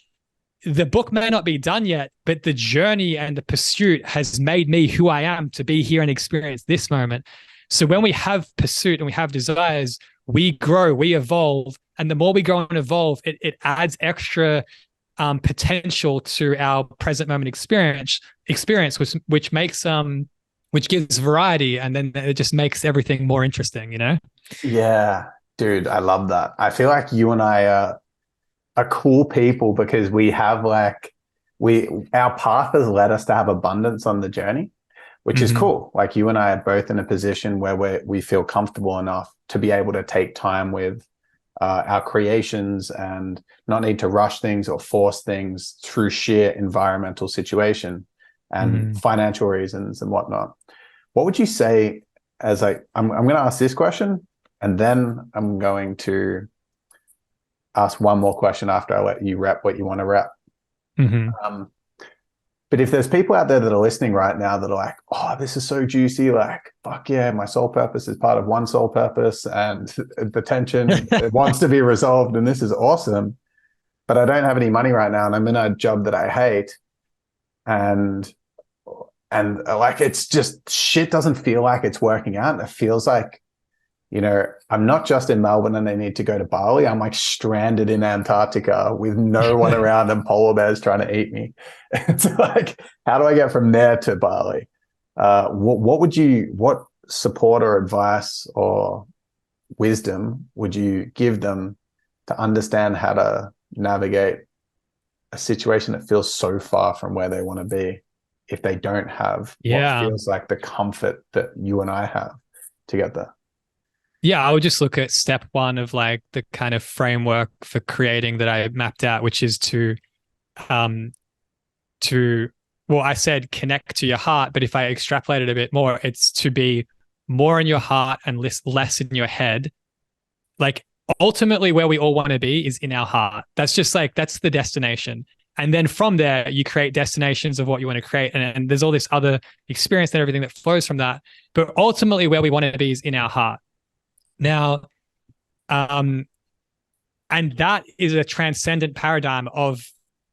the book may not be done yet, but the journey and the pursuit has made me who I am to be here and experience this moment. So when we have pursuit and we have desires, we grow, we evolve. And the more we grow and evolve, it adds extra potential to our present moment experience, which makes which gives variety, and then it just makes everything more interesting, Yeah, dude, I love that. I feel like you and I are cool people because we have our path has led us to have abundance on the journey, which is cool. Like, you and I are both in a position where we feel comfortable enough to be able to take time with our creations and not need to rush things or force things through sheer environmental situation and financial reasons and whatnot. What would you say as I'm going to ask this question, and then I'm going to ask one more question after I let you wrap what you want to wrap. But if there's people out there that are listening right now that are like, oh, this is so juicy, like, fuck yeah, my soul purpose is part of one soul purpose and the tension, it wants to be resolved and this is awesome, but I don't have any money right now and I'm in a job that I hate, and like, it's just, shit doesn't feel like it's working out. It feels like, I'm not just in Melbourne and I need to go to Bali. I'm like stranded in Antarctica with no one around and polar bears trying to eat me. It's like, how do I get from there to Bali? What support or advice or wisdom would you give them to understand how to navigate a situation that feels so far from where they want to be if they don't have what feels like the comfort that you and I have to get there? Yeah, I would just look at step one of like the kind of framework for creating that I mapped out, which is I said connect to your heart, but if I extrapolate it a bit more, it's to be more in your heart and less in your head. Like, ultimately where we all want to be is in our heart. That's just like, that's the destination. And then from there, you create destinations of what you want to create. And there's all this other experience and everything that flows from that. But ultimately where we want to be is in our heart. Now, and that is a transcendent paradigm of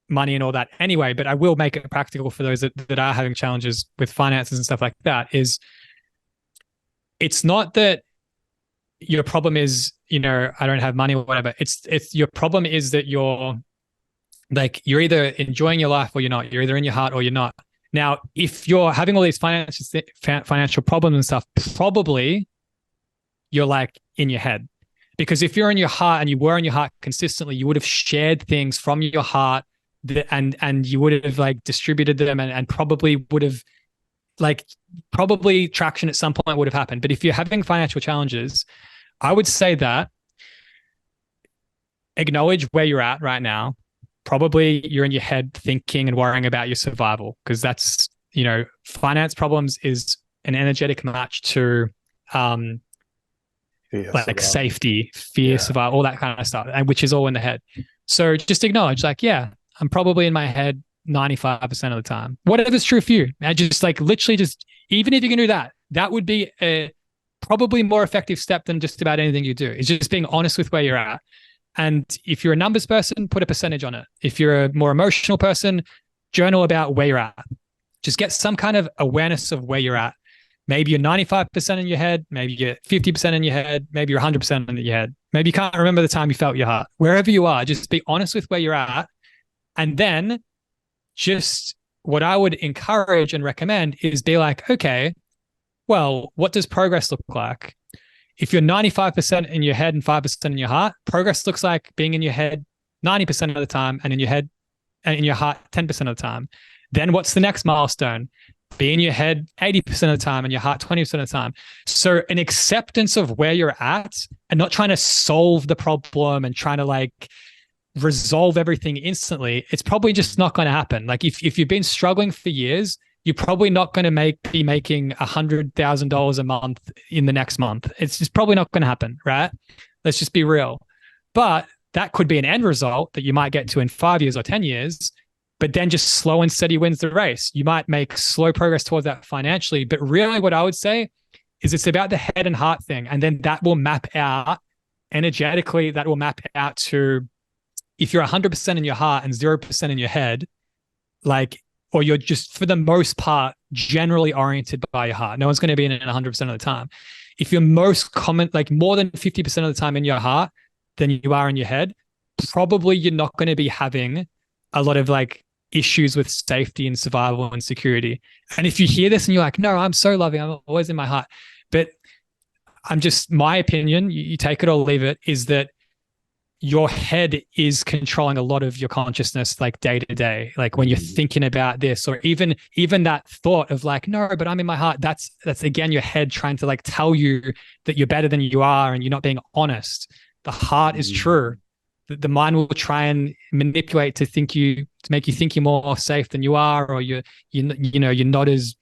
money and all that anyway, but I will make it practical for those that are having challenges with finances and stuff like that. It's not that your problem is, I don't have money or whatever. It's your problem is that you're either enjoying your life or you're not. You're either in your heart or you're not. Now, if you're having all these financial problems and stuff, probably you're like in your head. Because if you're in your heart and you were in your heart consistently, you would have shared things from your heart and you would have like distributed them and probably would have probably traction at some point would have happened. But if you're having financial challenges, I would say that acknowledge where you're at right now. Probably you're in your head thinking and worrying about your survival, because that's, finance problems is an energetic match to safety, fear, survival, all that kind of stuff, and which is all in the head. So just acknowledge, like, yeah, I'm probably in my head 95% of the time. Whatever's true for you. And just like literally just, even if you can do that, that would be a probably more effective step than just about anything you do. It's just being honest with where you're at. And if you're a numbers person, put a percentage on it. If you're a more emotional person, journal about where you're at. Just get some kind of awareness of where you're at. Maybe you're 95% in your head, maybe you're 50% in your head, maybe you're 100% in your head. Maybe you can't remember the time you felt your heart. Wherever you are, just be honest with where you're at. And then just what I would encourage and recommend is be like, okay, well, what does progress look like? If you're 95% in your head and 5% in your heart, progress looks like being in your head 90% of the time and in your head and in your heart 10% of the time. Then what's the next milestone? Be in your head 80% of the time and your heart 20% of the time. So an acceptance of where you're at and not trying to solve the problem and trying to like resolve everything instantly, it's probably just not going to happen. Like if you've been struggling for years, you're probably not going to be making $100,000 a month in the next month. It's just probably not going to happen, right? Let's just be real. But that could be an end result that you might get to in 5 years or 10 years, but then just slow and steady wins the race. You might make slow progress towards that financially, but really what I would say is it's about the head and heart thing. And then that will map out energetically, that will map out to if you're 100% in your heart and 0% in your head, like, or you're just for the most part generally oriented by your heart. No one's going to be in it 100% of the time. If you're most common, like more than 50% of the time in your heart than you are in your head, probably you're not going to be having a lot of like issues with safety and survival and security. And if you hear this and you're like, no, I'm so loving, I'm always in my heart. But I'm just, my opinion, you take it or leave it, is that your head is controlling a lot of your consciousness, like day to day. Like when you're thinking about this, or even that thought of like, no, but I'm in my heart. That's again your head trying to like tell you that you're better than you are, and you're not being honest. The heart is true. The mind will try and manipulate to make you think you're more safe than you are, or you're not as,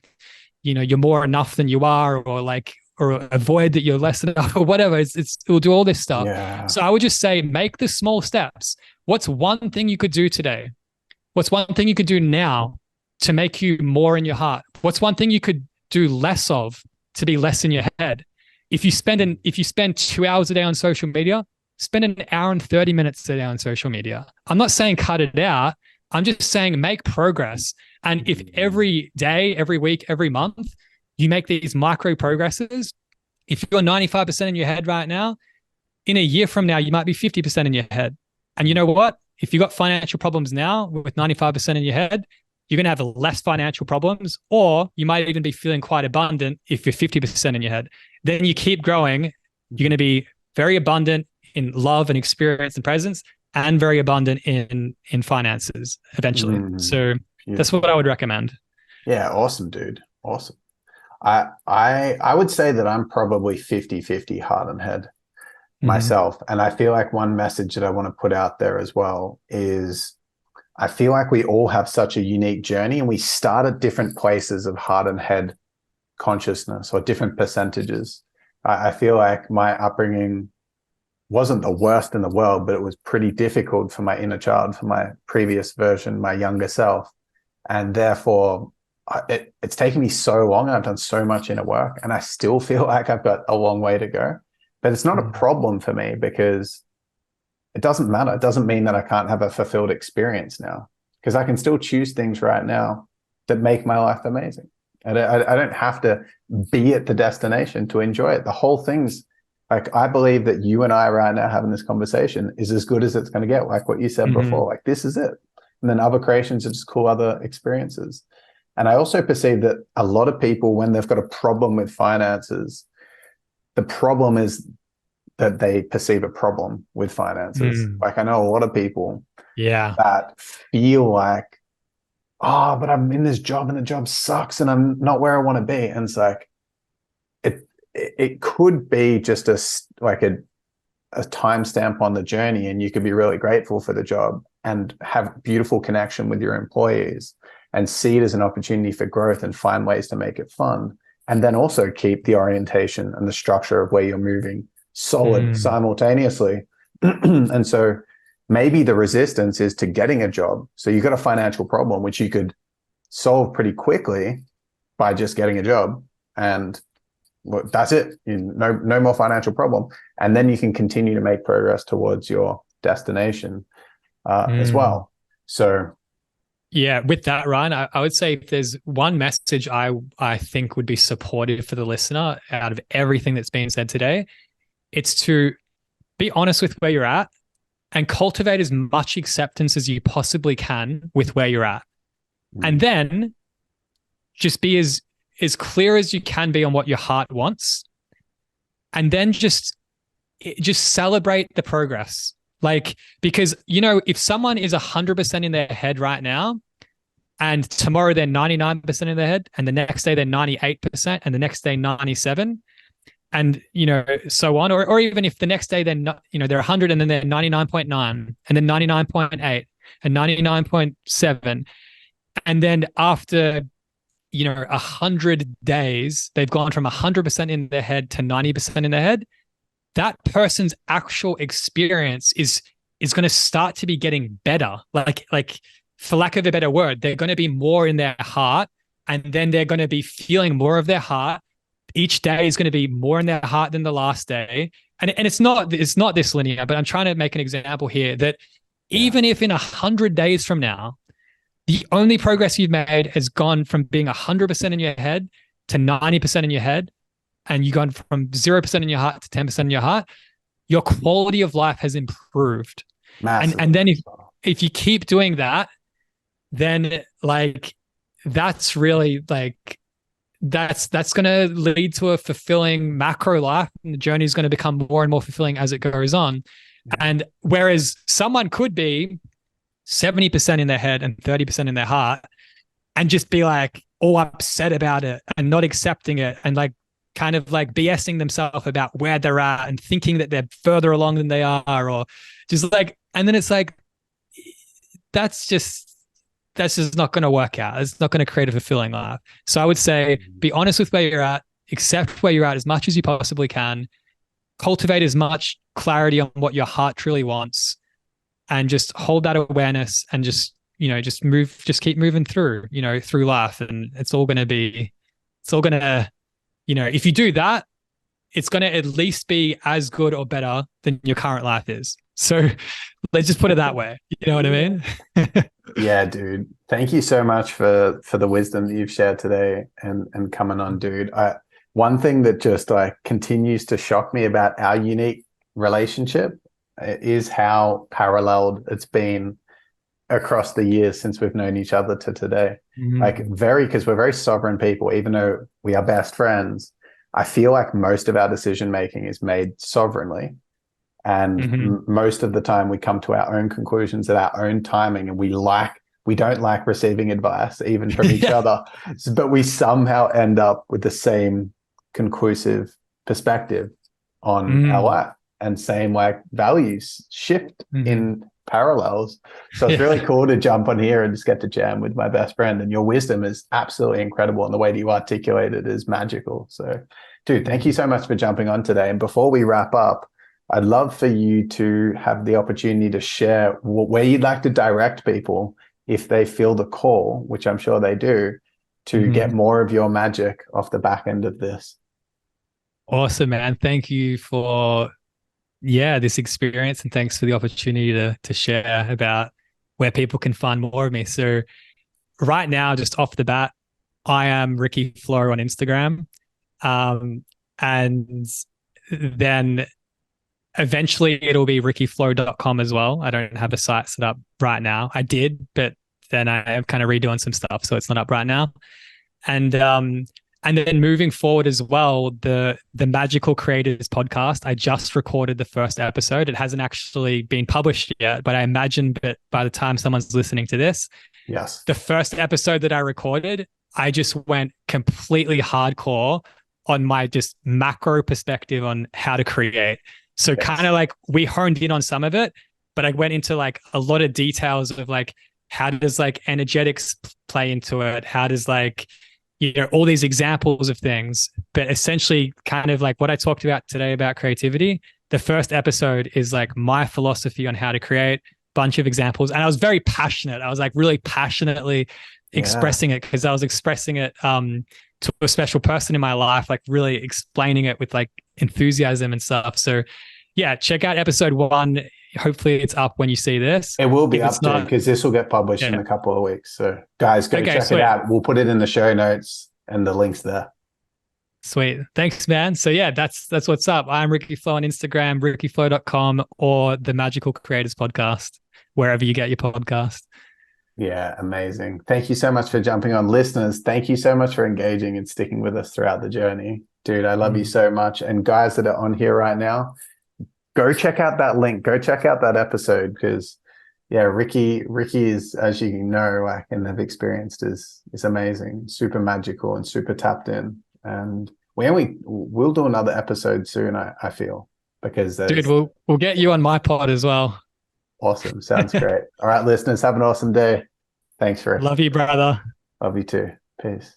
you're more enough than you are, or avoid that you're less enough, or whatever. It will do all this stuff. Yeah. So I would just say, make the small steps. What's one thing you could do today? What's one thing you could do now to make you more in your heart? What's one thing you could do less of to be less in your head? If you spend 2 hours a day on social media, spend an hour and 30 minutes a day on social media. I'm not saying cut it out. I'm just saying make progress. And if every day, every week, every month, you make these micro progresses, if you're 95% in your head right now, in a year from now, you might be 50% in your head. And you know what? If you've got financial problems now with 95% in your head, you're going to have less financial problems, or you might even be feeling quite abundant if you're 50% in your head. Then you keep growing. You're going to be very abundant in love and experience and presence, and very abundant in finances eventually. So that's what I would recommend. Yeah. Awesome, dude. Awesome. I would say that I'm probably 50-50 heart and head myself. And I feel like one message that I want to put out there as well is I feel like we all have such a unique journey, and we start at different places of heart and head consciousness, or different percentages. I feel like my upbringing wasn't the worst in the world, but it was pretty difficult for my inner child, for my previous version, my younger self. And therefore, it's taken me so long. I've done so much inner work, and I still feel like I've got a long way to go. But it's not a problem for me, because it doesn't matter. It doesn't mean that I can't have a fulfilled experience now, because I can still choose things right now that make my life amazing. And I don't have to be at the destination to enjoy it. The whole thing's like, I believe that you and I right now having this conversation is as good as it's going to get. Like what you said before, like this is it. And then other creations are just cool other experiences. And I also perceive that a lot of people, when they've got a problem with finances, the problem is that they perceive a problem with finances. Like I know a lot of people that feel like, oh, but I'm in this job and the job sucks and I'm not where I want to be. And it's like, it could be just a timestamp on the journey, and you could be really grateful for the job and have beautiful connection with your employees and see it as an opportunity for growth and find ways to make it fun. And then also keep the orientation and the structure of where you're moving solid simultaneously. And so maybe the resistance is to getting a job. So you've got a financial problem, which you could solve pretty quickly by just getting a job, and that's it. No more financial problem. And then you can continue to make progress towards your destination as well. So Yeah, with that, Ryan, I would say if there's one message I think would be supportive for the listener out of everything that's been said today, it's to be honest with where you're at and cultivate as much acceptance as you possibly can with where you're at. And Mm. then just be as clear as you can be on what your heart wants. And then just celebrate the progress. Like, because, if someone is 100% in their head right now, and tomorrow they're 99% in their head, and the next day they're 98%, and the next day 97, and so on, or even if the next day they're not, they're 100 and then they're 99.9, and then 99.8 and 99.7, and then after 100 days they've gone from 100% in their head to 90% in their head, that person's actual experience is going to start to be getting better. Like for lack of a better word, they're going to be more in their heart, and then they're going to be feeling more of their heart. Each day is going to be more in their heart than the last day. And it's not this linear, but I'm trying to make an example here that Yeah. even if in 100 days from now, the only progress you've made has gone from being 100% in your head to 90% in your head, and you've gone from 0% in your heart to 10% in your heart, your quality of life has improved. And Massively. then if you keep doing that, then like that's really like that's going to lead to a fulfilling macro life, and the journey is going to become more and more fulfilling as it goes on. Yeah. And whereas someone could be 70% in their head and 30% in their heart and just be like all upset about it and not accepting it, and like kind of like BSing themselves about where they're at and thinking that they're further along than they are, or just like, and then it's like, that's just not going to work out. It's not going to create a fulfilling life. So I would say be honest with where you're at, accept where you're at as much as you possibly can, cultivate as much clarity on what your heart truly wants, and just hold that awareness and just keep moving through life. And it's all going to, if you do that, it's going to at least be as good or better than your current life is. So let's just put it that way. You know what I mean? Yeah, dude. Thank you so much for the wisdom that you've shared today and coming on, dude. One thing that just like continues to shock me about our unique relationship is how paralleled it's been across the years since we've known each other to today. Like because we're very sovereign people, even though we are best friends. I feel like most of our decision making is made sovereignly. And most of the time we come to our own conclusions at our own timing, and we don't like receiving advice even from each other, but we somehow end up with the same conclusive perspective on our life, and same like values shift in parallels. So it's really cool to jump on here and just get to jam with my best friend, and your wisdom is absolutely incredible, and the way that you articulate it is magical. So dude, thank you so much for jumping on today. And before we wrap up, I'd love for you to have the opportunity to share where you'd like to direct people if they feel the call, which I'm sure they do, to get more of your magic off the back end of this. Awesome, man. Thank you for this experience, and thanks for the opportunity to share about where people can find more of me. So right now, just off the bat, I am Ricky Flo on Instagram. And then eventually it'll be rickyflow.com as well. I don't have a site set up right now. I did, but then I am kind of redoing some stuff, so it's not up right now. And then moving forward as well, the Magical Creators podcast, I just recorded the first episode. It hasn't actually been published yet, but I imagine that by the time someone's listening to this, yes, the first episode that I recorded, I just went completely hardcore on my just macro perspective on how to create. So kind of like we honed in on some of it, but I went into like a lot of details of like, how does like energetics play into it? How does like, all these examples of things, but essentially kind of like what I talked about today about creativity. The first episode is like my philosophy on how to create, bunch of examples. And I was very passionate. I was like really passionately expressing it, because I was expressing it to a special person in my life, like really explaining it with like enthusiasm and stuff. So yeah, check out episode 1 hopefully it's up when you see this. It will be If it's up to, not, because this will get published in yeah. a couple of weeks. So guys, go Okay, check it sweet. out. We'll put it in the show notes and the links there. Sweet. Thanks, man. So yeah, that's what's up. I'm Ricky Flo on Instagram, rickyflo.com, or the Magical Creators Podcast, wherever you get your podcast. Yeah, amazing. Thank you so much for jumping on. Listeners, thank you so much for engaging and sticking with us throughout the journey. Dude, I love you so much. And guys that are on here right now, go check out that link. Go check out that episode, because yeah, Ricky is, as you know, like, and have experienced, is amazing, super magical and super tapped in. And we'll do another episode soon, I feel, because Dude, we'll get you on my pod as well. Awesome. Sounds great. All right, listeners, have an awesome day. Thanks, Rick. Love you, brother. Love you too. Peace.